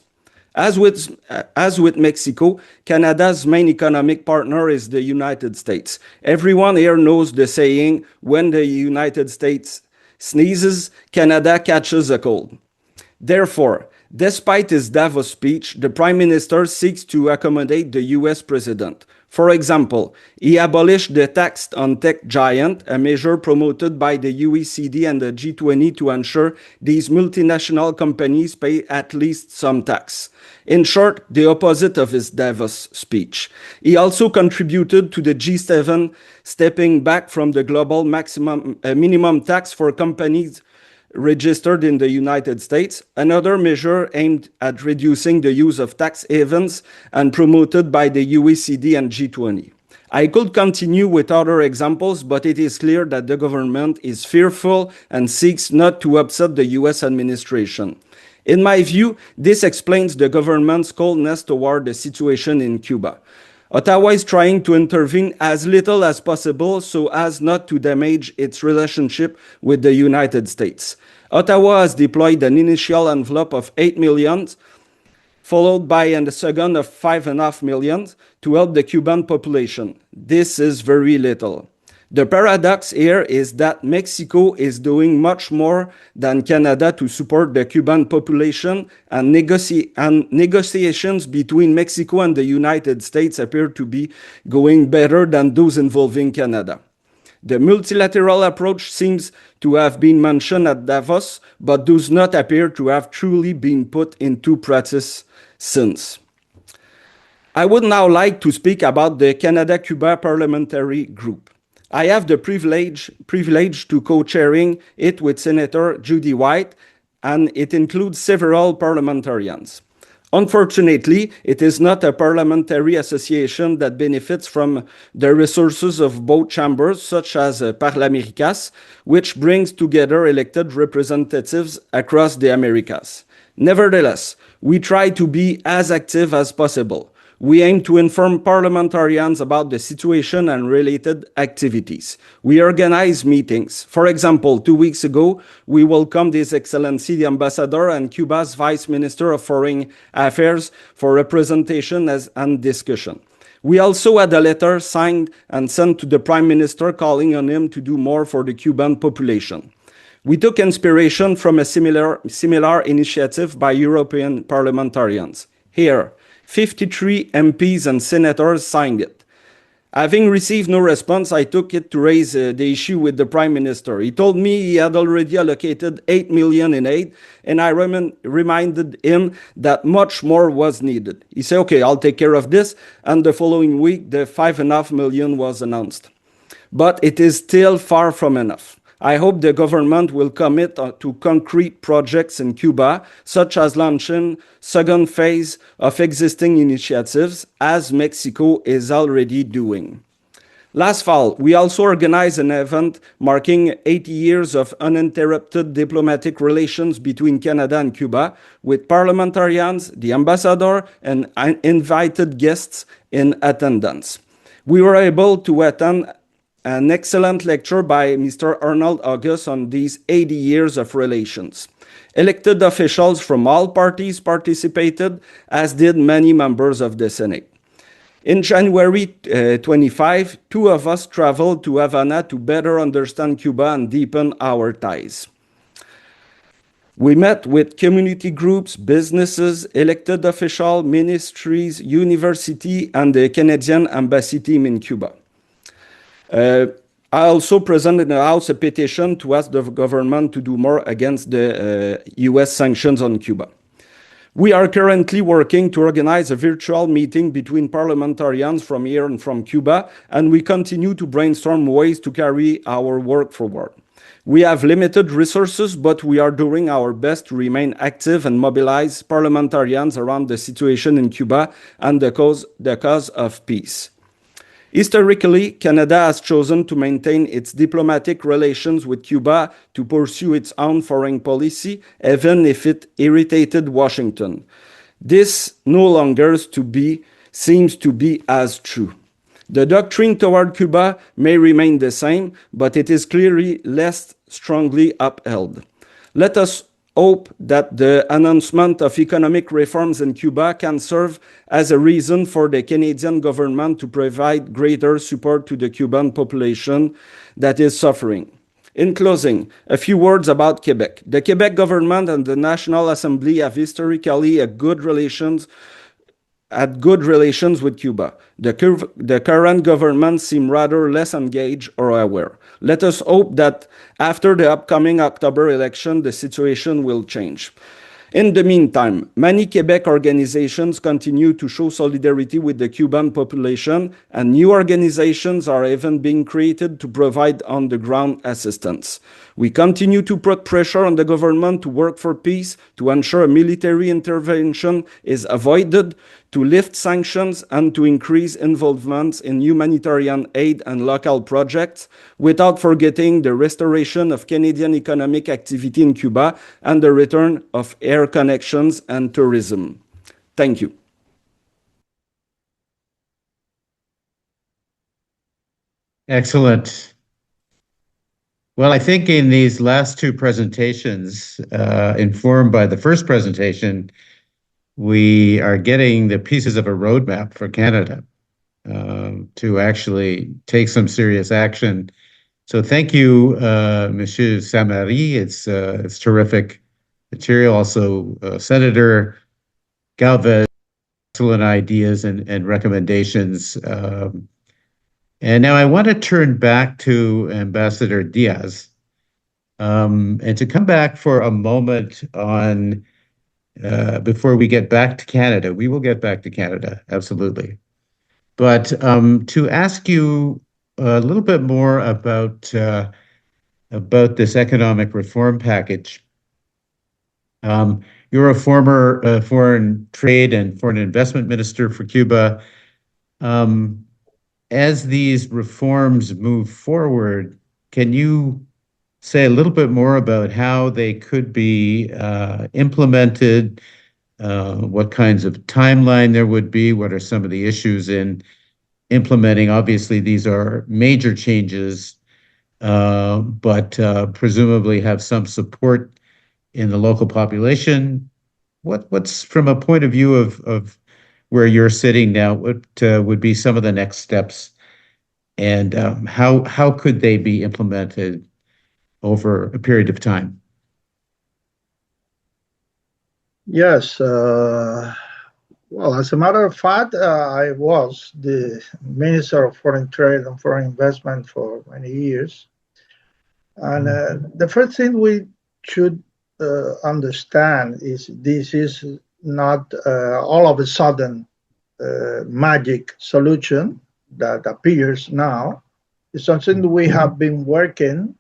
As with Mexico, Canada's main economic partner is the United States. Everyone here knows the saying, when the United States sneezes, Canada catches a cold. Therefore, despite his Davos speech, the Prime Minister seeks to accommodate the US President. For example, he abolished the tax on tech giant, a measure promoted by the OECD and the G20 to ensure these multinational companies pay at least some tax. In short, the opposite of his Davos speech. He also contributed to the G7 stepping back from the global minimum tax for companies registered in the United States, another measure aimed at reducing the use of tax havens and promoted by the OECD and G20. I could continue with other examples, but it is clear that the government is fearful and seeks not to upset the US administration. In my view, this explains the government's coldness toward the situation in Cuba. Ottawa is trying to intervene as little as possible so as not to damage its relationship with the United States. Ottawa has deployed an initial envelope of $8 million, followed by a second of $5.5 million to help the Cuban population. This is very little. The paradox here is that Mexico is doing much more than Canada to support the Cuban population, and negotiations between Mexico and the United States appear to be going better than those involving Canada. The multilateral approach seems to have been mentioned at Davos, but does not appear to have truly been put into practice since. I would now like to speak about the Canada-Cuba Parliamentary Group. I have the privilege to co-chairing it with Senator Judy White, and it includes several parliamentarians. Unfortunately, it is not a parliamentary association that benefits from the resources of both chambers, such as Parlaméricas, which brings together elected representatives across the Americas. Nevertheless, we try to be as active as possible. We aim to inform parliamentarians about the situation and related activities. We organize meetings. For example, 2 weeks ago, we welcomed His Excellency the Ambassador and Cuba's Vice Minister of Foreign Affairs for representation and discussion. We also had a letter signed and sent to the Prime Minister calling on him to do more for the Cuban population. We took inspiration from a similar initiative by European parliamentarians. Here, 53 MPs and senators signed it. Having received no response, I took it to raise the issue with the Prime Minister. He told me he had already allocated $8 million in aid, and I reminded him that much more was needed. He said, okay, I'll take care of this, and the following week, the $5.5 million was announced. But it is still far from enough. I hope the government will commit to concrete projects in Cuba, such as launching second phase of existing initiatives, as Mexico is already doing. Last fall, we also organized an event marking 80 years of uninterrupted diplomatic relations between Canada and Cuba, with parliamentarians, the ambassador, and invited guests in attendance. We were able to attend an excellent lecture by Mr. Arnold August on these 80 years of relations. Elected officials from all parties participated, as did many members of the Senate. In January 25, 2 of us traveled to Havana to better understand Cuba and deepen our ties. We met with community groups, businesses, elected officials, ministries, university, and the Canadian embassy team in Cuba. I also presented in the House a petition to ask the government to do more against the US sanctions on Cuba. We are currently working to organize a virtual meeting between parliamentarians from here and from Cuba, and we continue to brainstorm ways to carry our work forward. We have limited resources, but we are doing our best to remain active and mobilize parliamentarians around the situation in Cuba and the cause of peace. Historically, Canada has chosen to maintain its diplomatic relations with Cuba to pursue its own foreign policy, even if it irritated Washington. This no longer seems to be as true. The doctrine toward Cuba may remain the same, but it is clearly less strongly upheld. Let us hope that the announcement of economic reforms in Cuba can serve as a reason for the Canadian government to provide greater support to the Cuban population that is suffering. In closing, a few words about Quebec. The Quebec government and the National Assembly have historically had good relations with Cuba. The current government seems rather less engaged or aware. Let us hope that after the upcoming October election, the situation will change. In the meantime, many Quebec organizations continue to show solidarity with the Cuban population, and new organizations are even being created to provide on-the-ground assistance. We continue to put pressure on the government to work for peace, to ensure a military intervention is avoided, to lift sanctions, and to increase involvement in humanitarian aid and local projects, without forgetting the restoration of Canadian economic activity in Cuba and the return of air connections and tourism. Thank you. Excellent. Well, I think in these last two presentations, informed by the first presentation, we are getting the pieces of a roadmap for Canada to actually take some serious action. So thank you, Monsieur Samari. It's terrific material. Also, Senator Galvez, excellent ideas and recommendations. And now I want to turn back to Ambassador Diaz, and to come back for a moment on before we get back to Canada. We will get back to Canada, absolutely. But to ask you a little bit more about this economic reform package. You're a former foreign trade and foreign investment minister for Cuba. As these reforms move forward, can you say a little bit more about how they could be implemented, what kinds of timeline there would be, what are some of the issues in implementing? Obviously, these are major changes, but presumably have some support in the local population. What's from a point of view of where you're sitting now, what would be some of the next steps, and how could they be implemented over a period of time? Yes. Well, as a matter of fact, I was the Minister of Foreign Trade and Foreign Investment for many years. And the first thing we should understand is this is not all of a sudden magic solution that appears now. It's something we have been working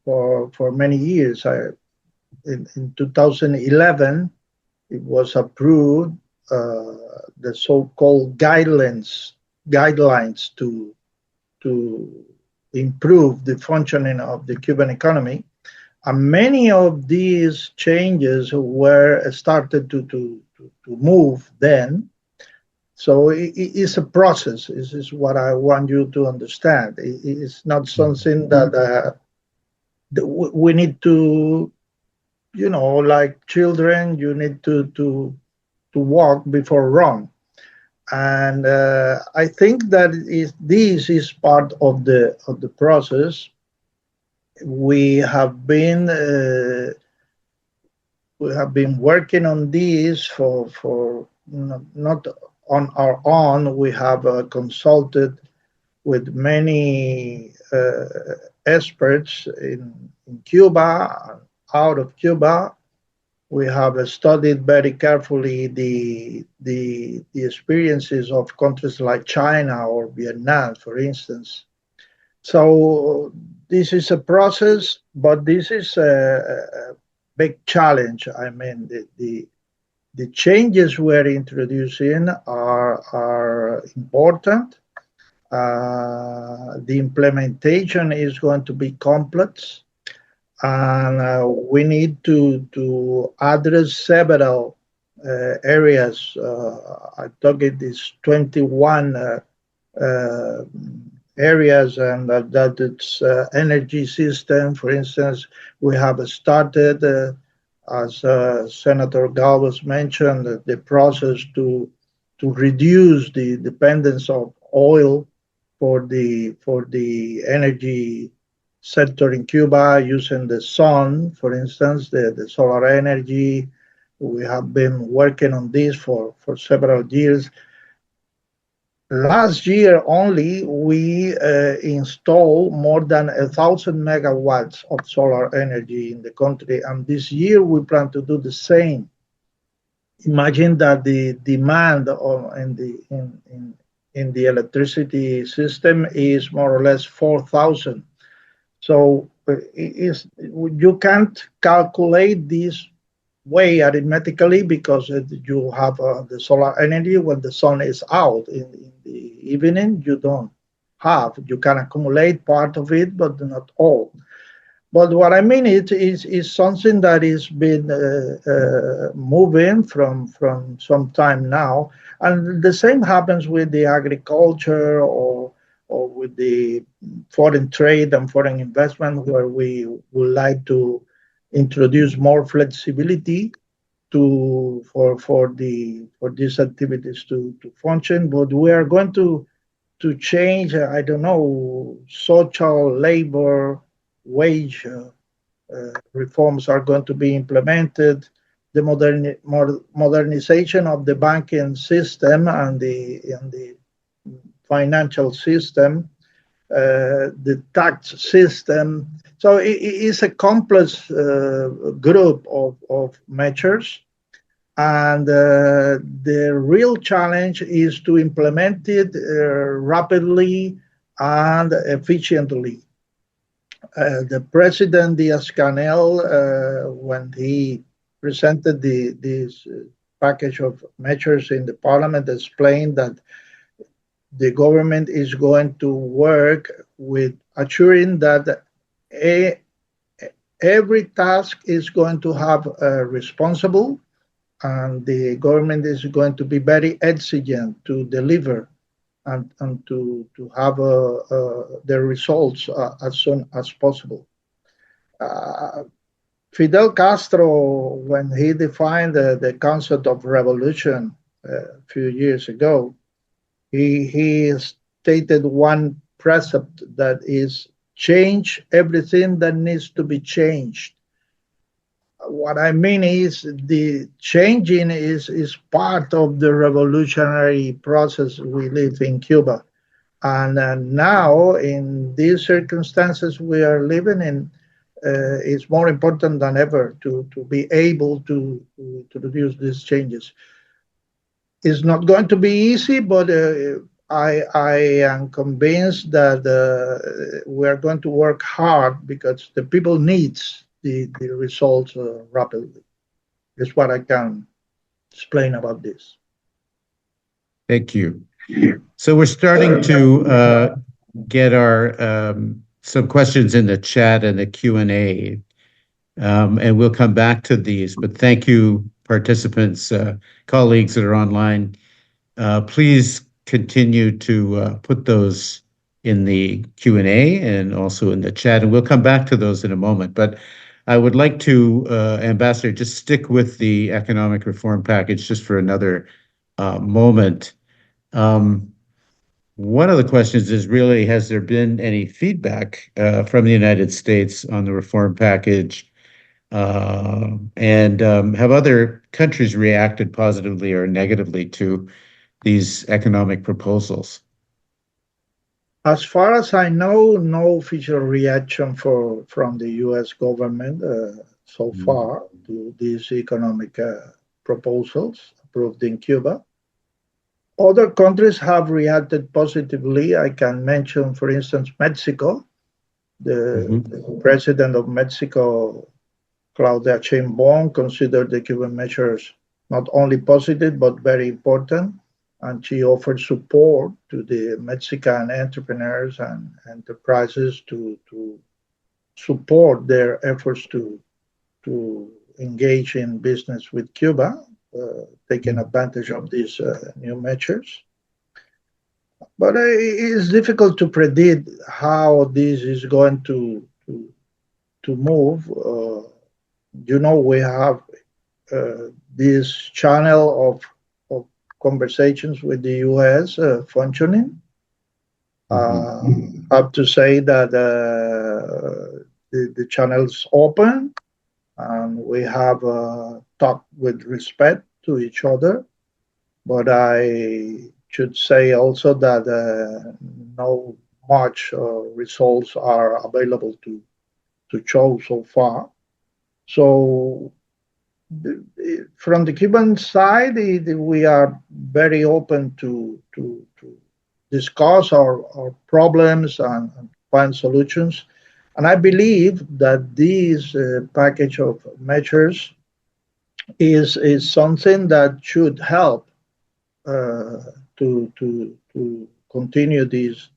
for many years. In 2011, it was approved, the so-called guidelines to improve the functioning of the Cuban economy. And many of these changes were started to move then. So it's a process. This is what I want you to understand. It's not something that we need to, like children, you need to walk before run. And I think that this is part of the process. We have been working on this for not on our own. We have consulted with many experts in Cuba and out of Cuba. We have studied very carefully the experiences of countries like China or Vietnam, for instance. So this is a process, but this is a big challenge. I mean, the changes we're introducing are important. The implementation is going to be complex, and we need to address several areas. I thought it is 21 areas, and that it's energy system. For instance, we have started, as Senator Galvez mentioned, the process to reduce the dependence of oil for the energy sector in Cuba, using the sun, for instance, the solar energy. We have been working on this for several years. Last year only, we installed more than 1,000 megawatts of solar energy in the country, and this year we plan to do the same. Imagine that the demand in the electricity system is more or less 4,000. So you can't calculate this way arithmetically because you have the solar energy when the sun is out in the evening. You don't have. You can accumulate part of it, but not all. But what I mean is something that is been moving from some time now, and the same happens with the agriculture or with the foreign trade and foreign investment, where we would like to introduce more flexibility for these activities to function. But we are going to change, I don't know, social labor wage reforms are going to be implemented, the modernization of the banking system and the financial system, the tax system. So it's a complex group of measures. And the real challenge is to implement it rapidly and efficiently. The President Diaz-Canel, when he presented this package of measures in the parliament, explained that the government is going to work with assuring that every task is going to have a responsible, and the government is going to be very exigent to deliver and to have the results as soon as possible. Fidel Castro, when he defined the concept of revolution a few years ago, he stated one precept that is change everything that needs to be changed. What I mean is the changing is part of the revolutionary process we live in Cuba. And now, in these circumstances we are living in, it's more important than ever to be able to reduce these changes. It's not going to be easy, but I am convinced that we are going to work hard because the people needs the results rapidly. That's what I can explain about this. Thank you. So we're starting to get our some questions in the chat and the Q&A, and we'll come back to these. But thank you, participants, colleagues that are online. Please continue to put those in the Q&A and also in the chat, and we'll come back to those in a moment. But I would like to, Ambassador, just stick with the economic reform package just for another moment. One of the questions is really, has there been any feedback from the United States on the reform package? And have other countries reacted positively or negatively to these economic proposals? As far as I know, no official reaction from the U.S. government so far to these economic proposals approved in Cuba. Other countries have reacted positively. I can mention, for instance, Mexico. The president of Mexico, Claudia Sheinbaum, considered the Cuban measures not only positive but very important, and she offered support to the Mexican entrepreneurs and enterprises to support their efforts to engage in business with Cuba, taking advantage of these new measures. But it's difficult to predict how this is going to move. We have this channel of conversations with the U.S. Functioning. I have to say that the channel's open, and we have talked with respect to each other. But I should say also that no much results are available to show so far. So from the Cuban side, we are very open to discuss our problems and find solutions. And I believe that this package of measures is something that should help uh, to continue these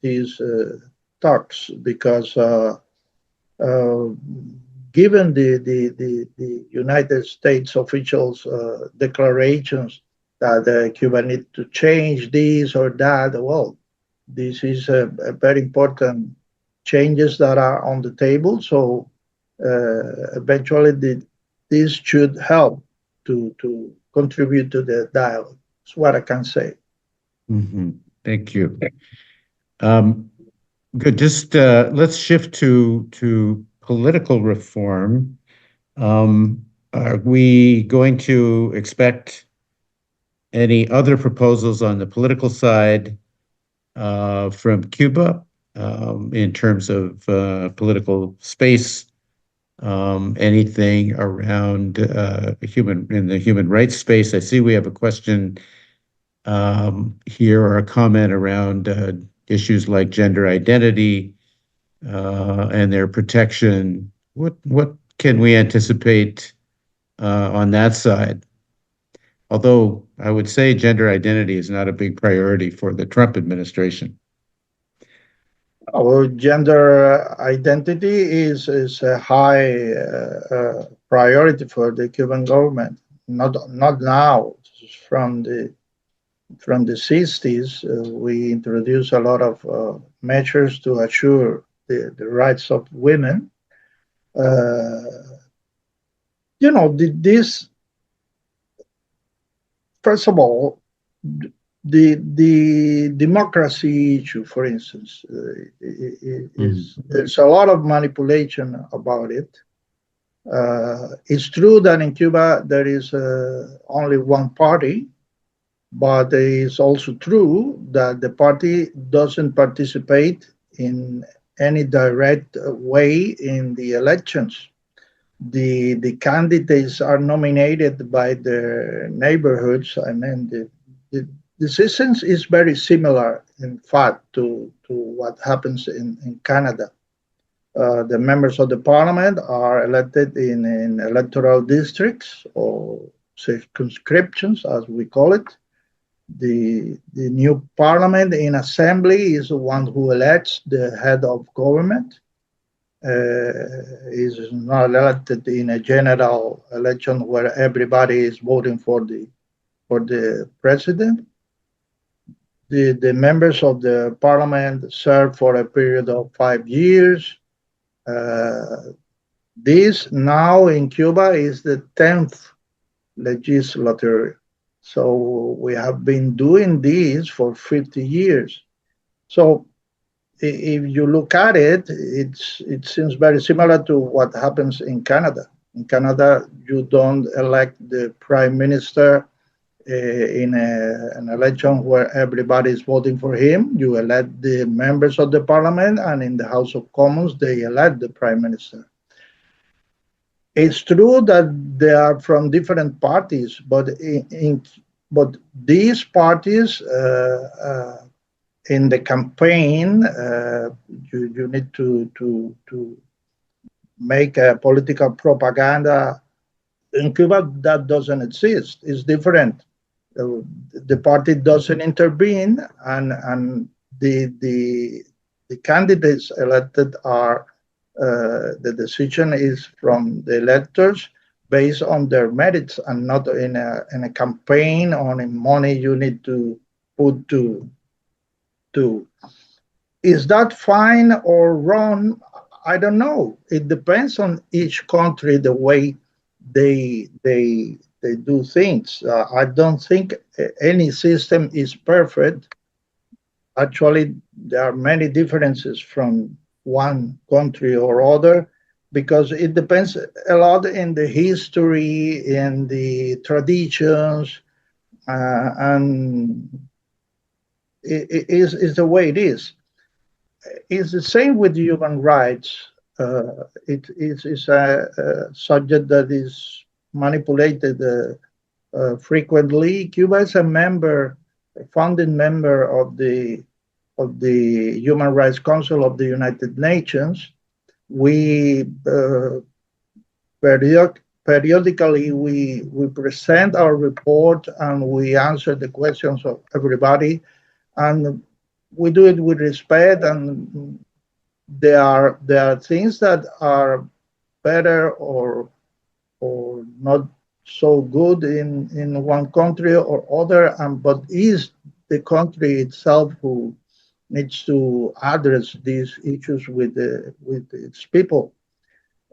talks because uh, given the United States officials' declarations that Cuba needs to change this or that, well, this is a very important changes that are on the table. So eventually, this should help to contribute to the dialogue. That's what I can say. Thank you. Um, Good. Just let's shift to political reform. Are we going to expect any other proposals on the political side from Cuba in terms of political space? Anything around in the human rights space? I see we have a question here or a comment around issues like gender identity and their protection. What can we anticipate on that side? Although I would say gender identity is not a big priority for the Trump administration. Our gender identity is a high priority for the Cuban government. Not now. From the 60s, we introduced a lot of measures to assure the rights of women. This first of all, the democracy issue, for instance, there's a lot of manipulation about it. It's true that in Cuba there is only one party, but it's also true that the party doesn't participate in any direct way in the elections. The candidates are nominated by their neighborhoods. I mean, the system is very similar, in fact, to what happens in Canada. The members of the parliament are elected in electoral districts or circumscriptions, as we call it. The new parliament in assembly is the one who elects the head of government. Is not elected in a general election where everybody is voting for the president. The members of the parliament serve for a period of 5 years. This now in Cuba is the 10th legislature. So we have been doing this for 50 years. So if you look at it, it seems very similar to what happens in Canada. In Canada, you don't elect the prime minister in an election where everybody is voting for him. You elect the members of the parliament, and in the House of Commons, they elect the prime minister. It's true that they are from different parties, but but these parties in the campaign, you need to make a political propaganda. In Cuba, that doesn't exist. It's different. The party doesn't intervene, and the candidates elected are the decision is from the electors based on their merits and not in a campaign on money you need to put to. Is that fine or wrong? I don't know. It depends on each country the way they do things. I don't think any system is perfect. Actually, there are many differences from one country or other because it depends a lot in the history, in the traditions, and it is the way it is. It's the same with human rights. It is a subject that is manipulated frequently. Cuba is a founding member of the Human Rights Council of the United Nations, We periodically we present our report and we answer the questions of everybody, and we do it with respect. And there are things that are better or not so good in one country or other, but is the country itself who needs to address these issues with its people.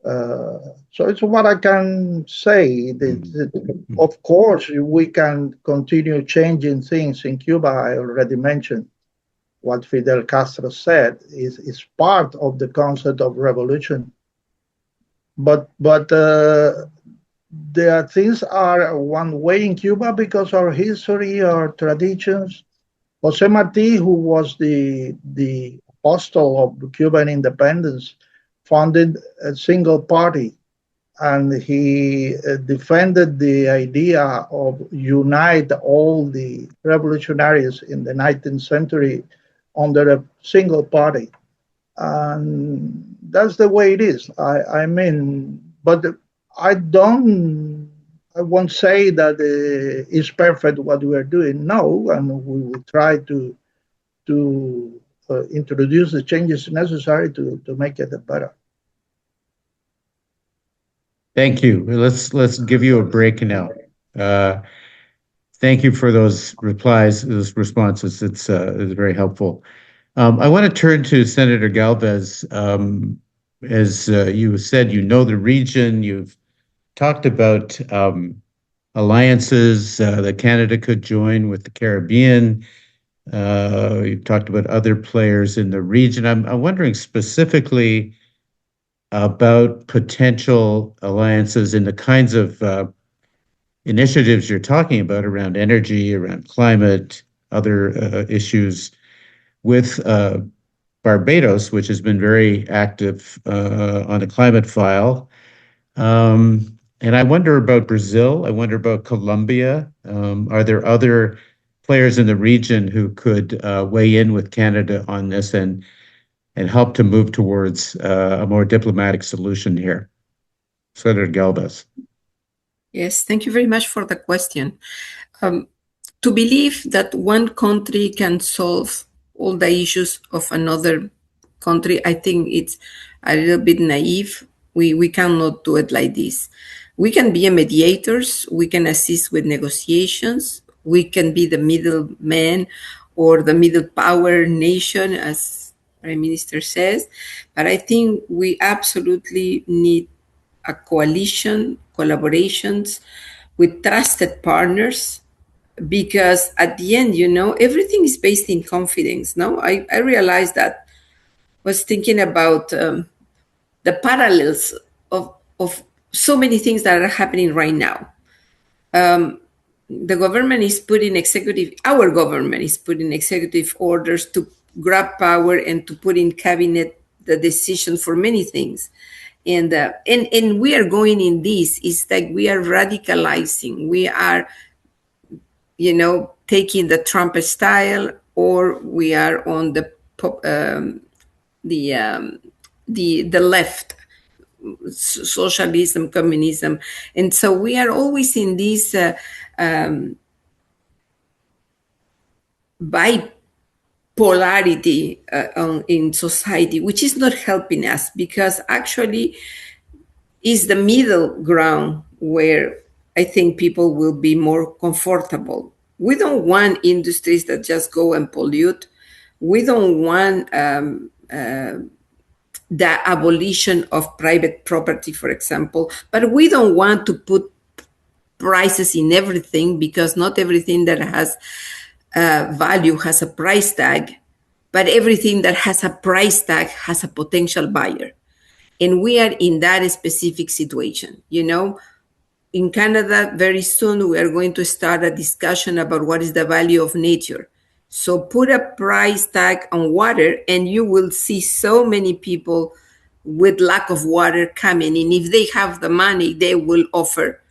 So it's what I can say. Of course, we can continue changing things in Cuba. I already mentioned what Fidel Castro said is part of the concept of revolution. But there things are one way in Cuba because our history, our traditions. Jose Marti, who was the apostle of Cuban independence, founded a single party, and he defended the idea of unite all the revolutionaries in the 19th century under a single party. And that's the way it is. I mean, but I won't say that it's perfect what we are doing. No, and we will try to introduce the changes necessary to make it better. Thank you. Let's give you a break now. Thank you for those replies, those responses. It's very helpful. I want to turn to Senator Galvez. As you said, you know the region. You've talked about alliances that Canada could join with the Caribbean. You've talked about other players in the region. I'm wondering specifically about potential alliances and the kinds of initiatives you're talking about around energy, around climate, other issues with Barbados, which has been very active on the climate file. And I wonder about Brazil. I wonder about Colombia. Are there other players in the region who could weigh in with Canada on this and help to move towards a more diplomatic solution here? Senator Galvez. Yes, thank you very much for the question. To believe that one country can solve all the issues of another country, I think it's a little bit naive. We cannot do it like this. We can be a mediators, we can assist with negotiations, we can be the middleman or the middle power nation, as Prime Minister says, but I think we absolutely need a coalition, collaborations with trusted partners, because at the end, everything is based in confidence. No, I realized that. Was thinking about the parallels of so many things that are happening right now. The government is our government is putting executive orders to grab power and to put in cabinet the decision for many things. And we are going in this. It's like we are radicalizing. We are, taking the Trump style, or we are on the left, socialism, communism, and so we are always in this bipolarity in society, which is not helping us, because actually is the middle ground where I think people will be more comfortable. We don't want industries that just go and pollute. We don't want the abolition of private property, for example, but we don't want to put prices in everything, because not everything that has value has a price tag, but everything that has a price tag has a potential buyer. And we are in that specific situation. In Canada, very soon we are going to start a discussion about what is the value of nature. So put a price tag on water and you will see so many people with lack of water coming in. If they have the money, they will offer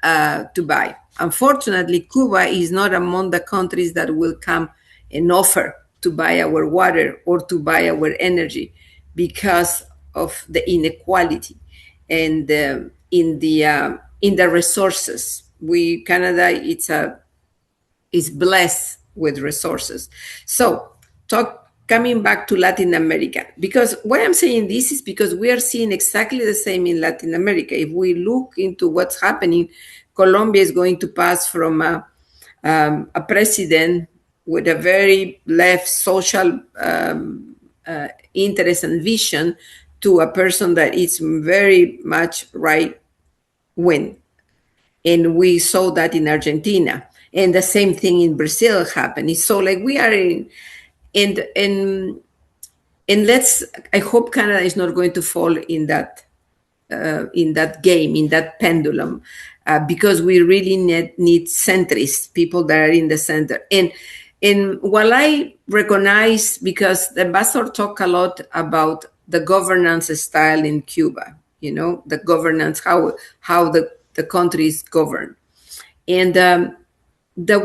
to buy. Unfortunately, Cuba is not among the countries that will come and offer to buy our water or to buy our energy because of the inequality and in the resources. Canada is blessed with resources. So coming back to Latin America, because why I'm saying this is because we are seeing exactly the same in Latin America. If we look into what's happening, Colombia is going to pass from a president with a very left social interest and vision to a person that is very much right wing. And we saw that in Argentina. And the same thing in Brazil happened. So like we are and let's, I hope Canada is not going to fall in that game, in that pendulum, because we really need centrists, people that are in the center. And while I recognize, because the ambassador talked a lot about the governance style in Cuba, the governance, how the country is governed. And the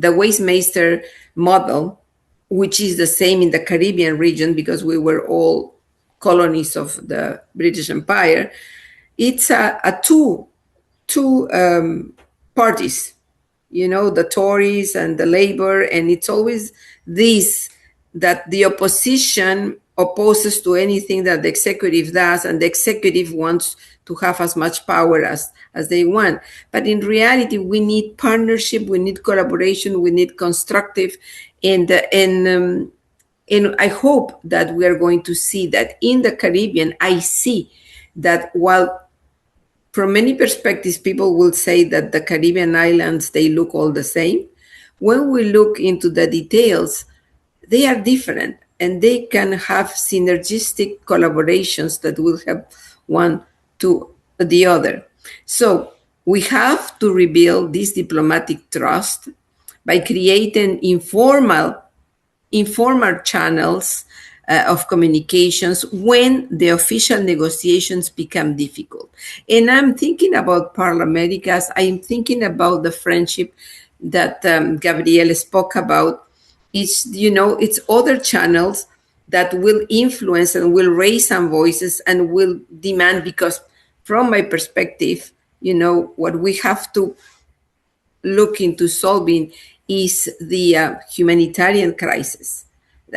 Wastemaster model, which is the same in the Caribbean region, because we were all colonies of the British Empire, it's a two parties, the Tories and the Labour, and it's always this, that the opposition opposes to anything that the executive does, and the executive wants to have as much power as they want. But in reality, we need partnership, we need collaboration, we need constructive, and I hope that we are going to see that in the Caribbean. I see that while from many perspectives, people will say that the Caribbean islands, they look all the same. When we look into the details, they are different, and they can have synergistic collaborations that will help one to the other. So we have to rebuild this diplomatic trust by creating informal channels of communications when the official negotiations become difficult. And I'm thinking about Parlaméricas. I'm thinking about the friendship that Gabriel spoke about. It's other channels that will influence and will raise some voices and will demand, because from my perspective, what we have to look into solving is the humanitarian crisis.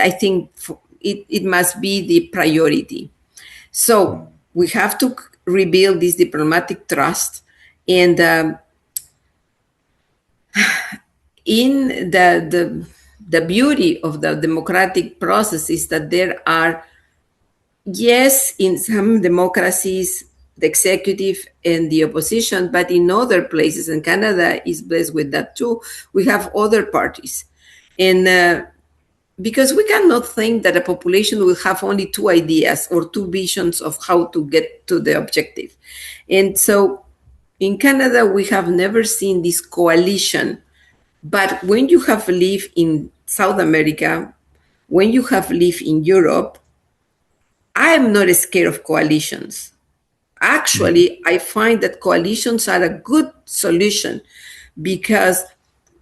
I think it must be the priority. So we have to rebuild this diplomatic trust. And in the beauty of the democratic process is that there are, yes, in some democracies, the executive and the opposition, but in other places, and Canada is blessed with that too, we have other parties. And because we cannot think that a population will have only two ideas or two visions of how to get to the objective. And so in Canada, we have never seen this coalition. But when you have lived in South America, when you have lived in Europe, I am not scared of coalitions. Actually, I find that coalitions are a good solution, because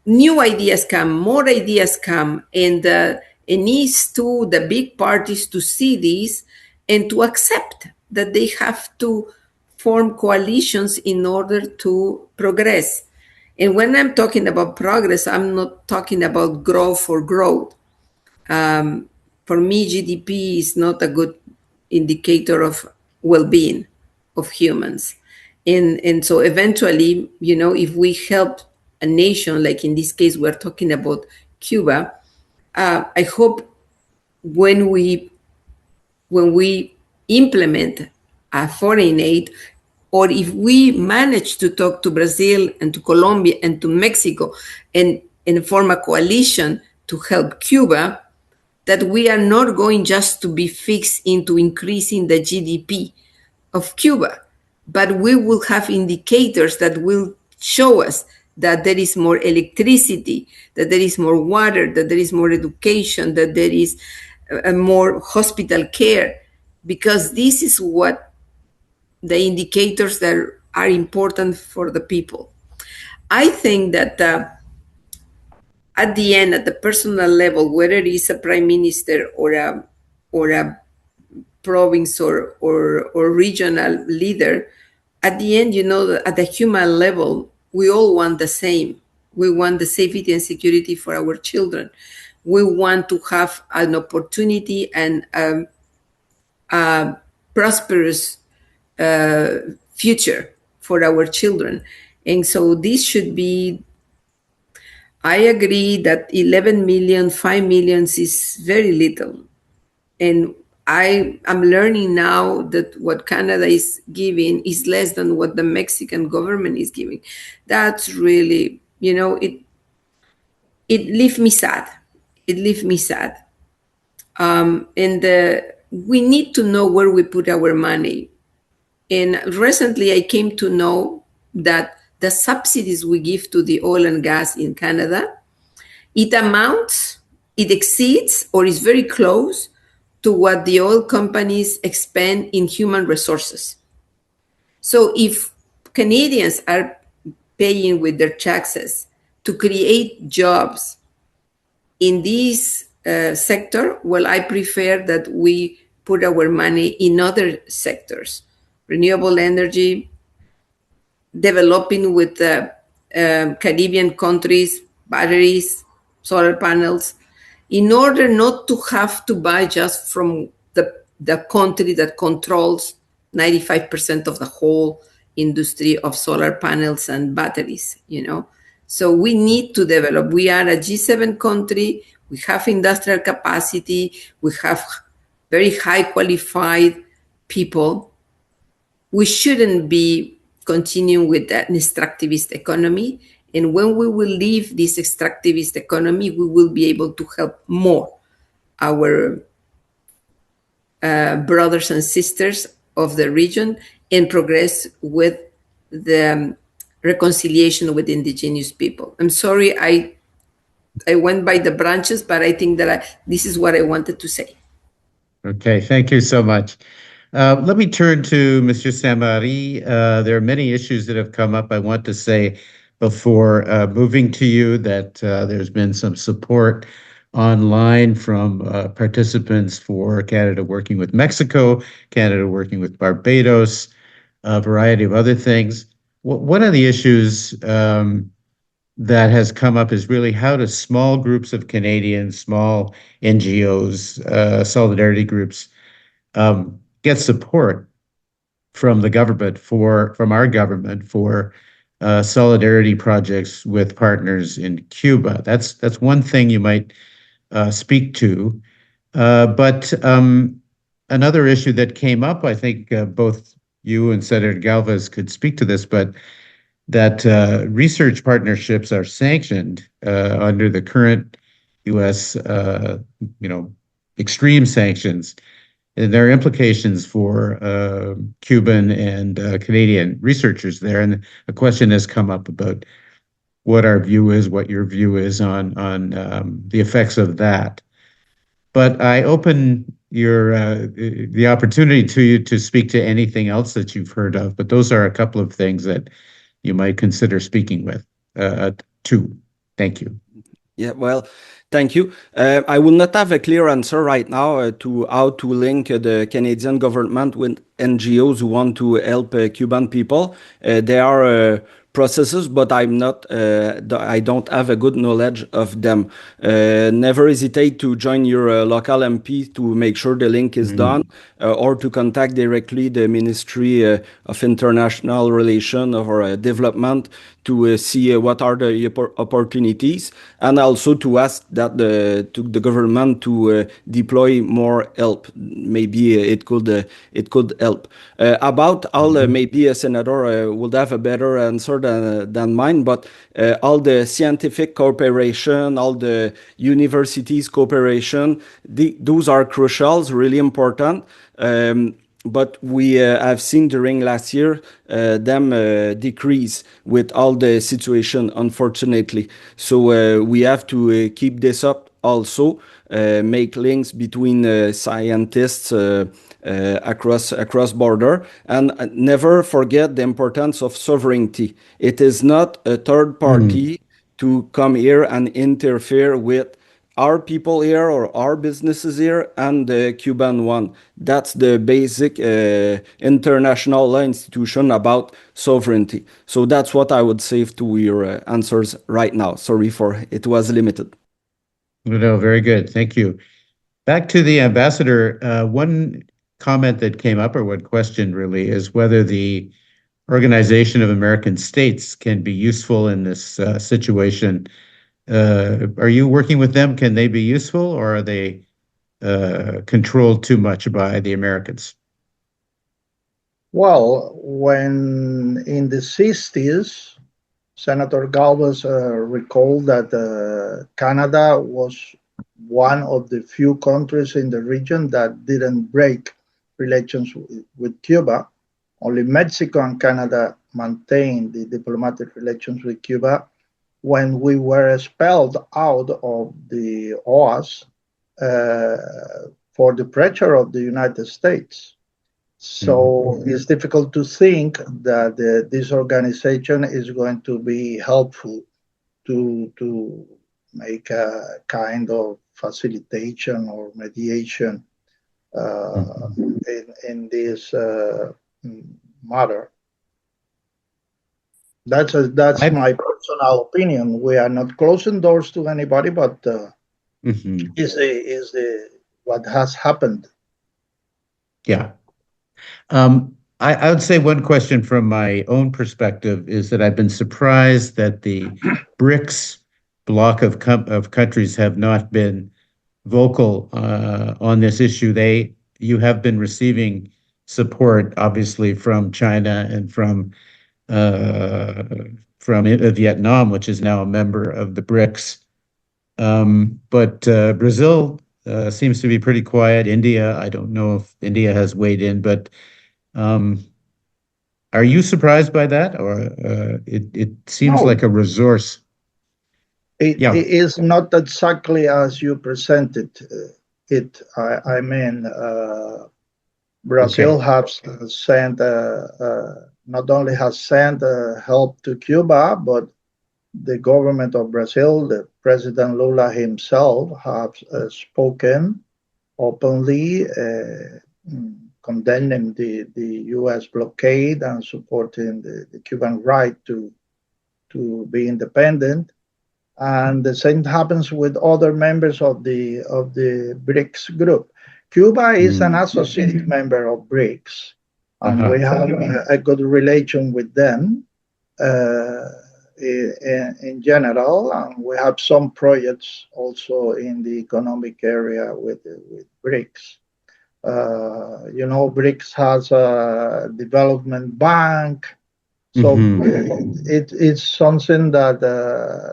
new ideas come, more ideas come, and it needs to the big parties to see this and to accept that they have to form coalitions in order to progress. And when I'm talking about progress, I'm not talking about growth for growth. For me, GDP is not a good indicator of well-being of humans. And so eventually, if we help a nation, like in this case, we're talking about Cuba, I hope when we implement a foreign aid, or if we manage to talk to Brazil and to Colombia and to Mexico and form a coalition to help Cuba, that we are not going just to be fixed into increasing the GDP of Cuba, but we will have indicators that will show us that there is more electricity, that there is more water, that there is more education, that there is more hospital care, because this is what the indicators that are important for the people. I think that at the end, at the personal level, whether it is a prime minister or or a province or regional leader, at the end, at the human level, we all want the same. We want the safety and security for our children. We want to have an opportunity and a prosperous future for our children. And so this should be, I agree that 11 million, 5 millions is very little. And I am learning now that what Canada is giving is less than what the Mexican government is giving. That's really, it leaves me sad. It leaves me sad. We need to know where we put our money. And recently I came to know that the subsidies we give to the oil and gas in Canada, it exceeds or is very close to what the oil companies expend in human resources. So if Canadians are paying with their taxes to create jobs in this sector, well, I prefer that we put our money in other sectors, renewable energy, developing with Caribbean countries, batteries, solar panels, in order not to have to buy just from the country that controls 95% of the whole industry of solar panels and batteries, So we need to develop. We are a G7 country. We have industrial capacity. We have very high qualified people. We shouldn't be continuing with that extractivist economy. And when we will leave this extractivist economy, we will be able to help more our brothers and sisters of the region and progress with the reconciliation with indigenous people. I'm sorry I went by the branches, but I think that this is what I wanted to say. Okay, thank you so much. Let me turn to Mr. Samari. There are many issues that have come up. I want to say before moving to you that there's been some support online from participants for Canada working with Mexico, Canada working with Barbados, a variety of other things. One of the issues that has come up is really how do small groups of Canadians, small NGOs, solidarity groups get support from the government from our government for solidarity projects with partners in Cuba. That's one thing you might speak to. But another issue that came up, I think both you and Senator Galvez could speak to this, but that research partnerships are sanctioned under the current U.S. Extreme sanctions. And there are implications for Cuban and Canadian researchers there. And a question has come up about what our view is, what your view is on the effects of that. But I open the opportunity to you to speak to anything else that you've heard of. But those are a couple of things that you might consider speaking with to. Thank you. Yeah, well, thank you. I will not have a clear answer right now to how to link the Canadian government with NGOs who want to help Cuban people. There are processes, but I don't have a good knowledge of them. Never hesitate to join your local MP to make sure the link is done, or to contact directly the Ministry of International Relations or Development to see what are the opportunities, and also to ask that to the government to deploy more help. Maybe it could help. About all, maybe a senator would have a better answer than mine, but all the scientific cooperation, all the universities cooperation, those are crucial, really important. But we have seen during last year them decrease with all the situation, unfortunately. So we have to keep this up also, make links between scientists across border, and never forget the importance of sovereignty. It is not a third party to come here and interfere with our people here or our businesses here and the Cuban one. That's the basic international law institution about sovereignty. So that's what I would say to your answers right now. Sorry for it was limited. No, very good. Thank you. Back to the ambassador, one comment that came up, or one question really, is whether the Organization of American States can be useful in this situation. Are you working with them? Can they be useful, or are they controlled too much by the Americans? Well, when in the 60s, Senator Galvez recalled that Canada was one of the few countries in the region that didn't break relations with Cuba. Only Mexico and Canada maintained the diplomatic relations with Cuba when we were expelled out of the OAS for the pressure of the United States. So it's difficult to think that this organization is going to be helpful to make a kind of facilitation or mediation in this matter. That's my personal opinion. We are not closing doors to anybody, but is what has happened. Yeah. I would say one question from my own perspective is that I've been surprised that the BRICS bloc of countries have not been vocal on this issue. You have been receiving support, obviously, from China and from Vietnam, which is now a member of the BRICS. But Brazil seems to be pretty quiet. India, I don't know if India has weighed in, but are you surprised by that, or it seems No. like a resource? It is not exactly as you presented it. I mean, Brazil has sent not only has sent help to Cuba, but the government of Brazil, the President Lula himself, have spoken openly, condemning the U.S. blockade and supporting the Cuban right to be independent. And the same happens with other members of the BRICS group. Cuba is an associate member of BRICS, and we have a good relation with them in general, and we have some projects also in the economic area with BRICS. BRICS has a development bank. So it's something that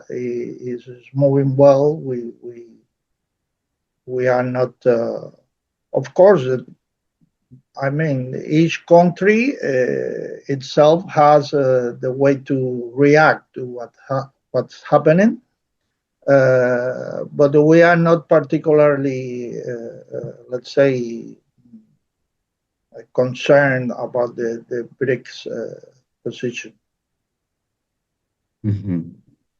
is moving well. We are not, of course. I mean, each country itself has the way to react to what's happening, but we are not particularly, let's say, concerned about the BRICS position.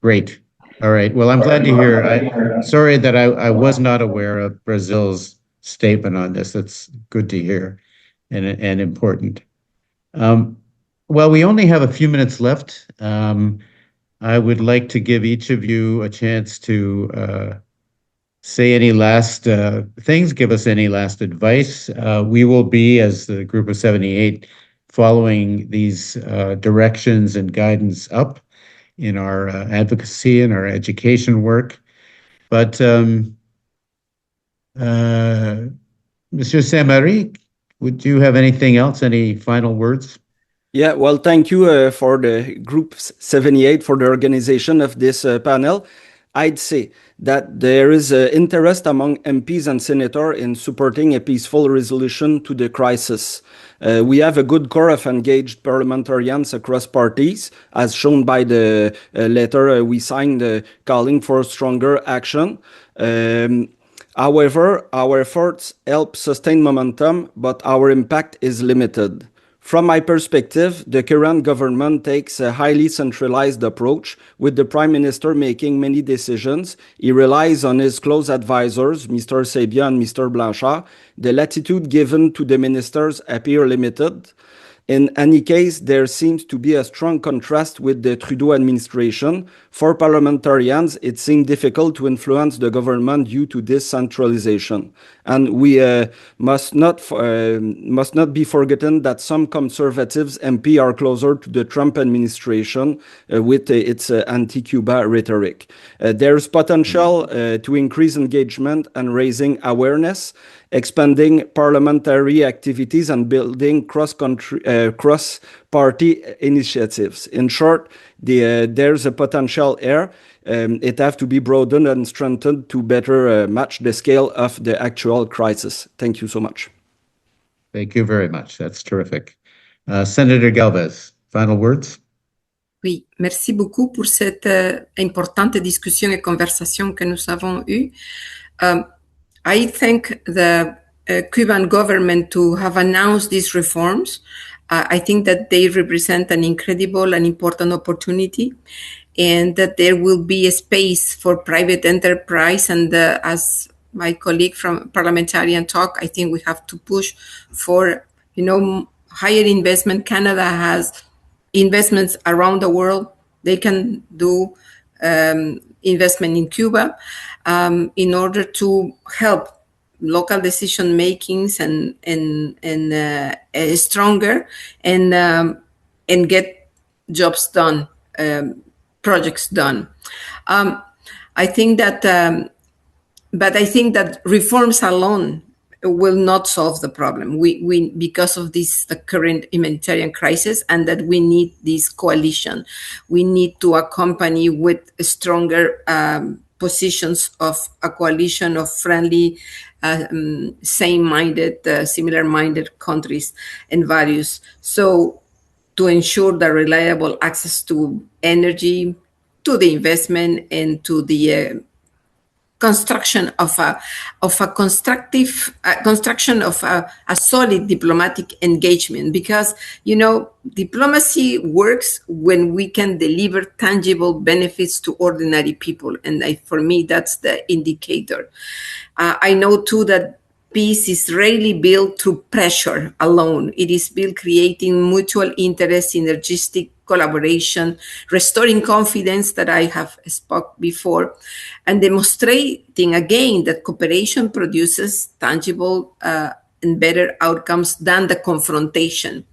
Great. All right. Well, I'm glad to hear. Sorry that I was not aware of Brazil's statement on this. That's good to hear and important. Well, we only have a few minutes left. I would like to give each of you a chance to say any last things, give us any last advice. We will be, as the group of 78, following these directions and guidance up in our advocacy and our education work. But Monsieur Saint-Marie, would you have anything else, any final words? Yeah, well, thank you for the Group 78 for the organization of this panel. I'd say that there is interest among MPs and senators in supporting a peaceful resolution to the crisis. We have a good core of engaged parliamentarians across parties, as shown by the letter we signed calling for stronger action. However, our efforts help sustain momentum, but our impact is limited. From my perspective, the current government takes a highly centralized approach, with the Prime Minister making many decisions. He relies on his close advisors, Mr. Sabia and Mr. Blanchard. The latitude given to the ministers appear limited. In any case, there seems to be a strong contrast with the Trudeau administration. For parliamentarians, it seemed difficult to influence the government due to this centralization. And we must not be forgotten that some conservatives MP are closer to the Trump administration with its anti-Cuba rhetoric. There's potential to increase engagement and raising awareness, expanding parliamentary activities, and building cross-party initiatives. In short, there's a potential here. It has to be broadened and strengthened to better match the scale of the actual crisis. Thank you so much. Thank you very much. That's terrific. Senator Galvez, final words? Oui, merci beaucoup pour cette importante discussion et conversation que nous avons eue. I thank the Cuban government to have announced these reforms. I think that they represent an incredible and important opportunity, and that there will be a space for private enterprise. And as my colleague from parliamentarian talk, I think we have to push for, higher investment. Canada has investments around the world. They can do investment in Cuba in order to help local decision makings and stronger and get jobs done, projects done. I think that, but I think that reforms alone will not solve the problem. We because of the current humanitarian crisis, and that we need this coalition. We need to accompany with stronger positions of a coalition of friendly, same-minded, similar-minded countries and values. So to ensure the reliable access to energy, to the investment, and to the construction of a solid diplomatic engagement, because diplomacy works when we can deliver tangible benefits to ordinary people, and for me that's the indicator. I know too that peace is rarely built through pressure alone. It is built creating mutual interest, synergistic collaboration, restoring confidence that I have spoke before, and demonstrating again that cooperation produces tangible and better outcomes than the confrontation.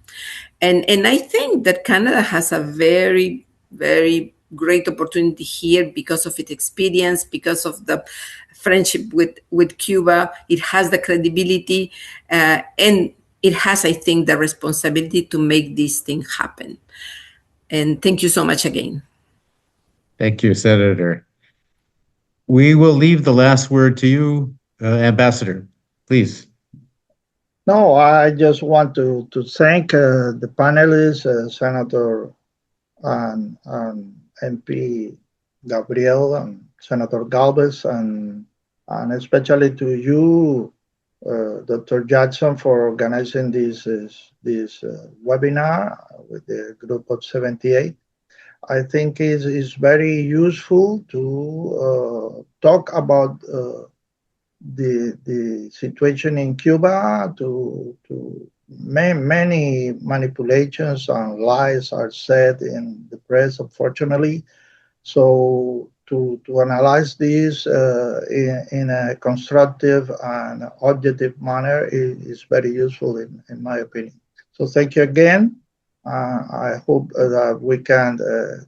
And I think that Canada has a very, very great opportunity here because of its experience, because of the friendship with Cuba. It has the credibility and it has, I think, the responsibility to make this thing happen. And thank you so much again. Thank you, Senator. We will leave the last word to you, Ambassador, please. No, I just want to thank the panelists, Senator and MP Gabriel and Senator Galvez, and especially to you, Dr. Jackson, for organizing this webinar with the group of 78. I think it's very useful to talk about the situation in Cuba. To many manipulations and lies are said in the press, unfortunately. So to analyze this in a constructive and objective manner is very useful in my opinion. So thank you again. I hope that we can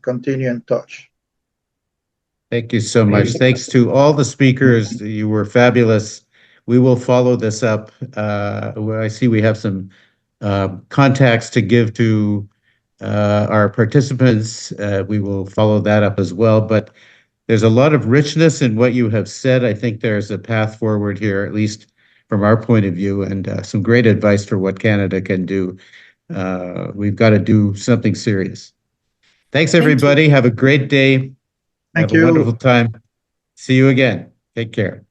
continue in touch. Thank you so much. Thanks to all the speakers. You were fabulous. We will follow this up. I see we have some contacts to give to our participants. We will follow that up as well. But there's a lot of richness in what you have said. I think there's a path forward here, at least from our point of view, and some great advice for what Canada can do. We've got to do something serious. Thanks, everybody. Have a great day. Thank you. Have a wonderful time. See you again. Take care.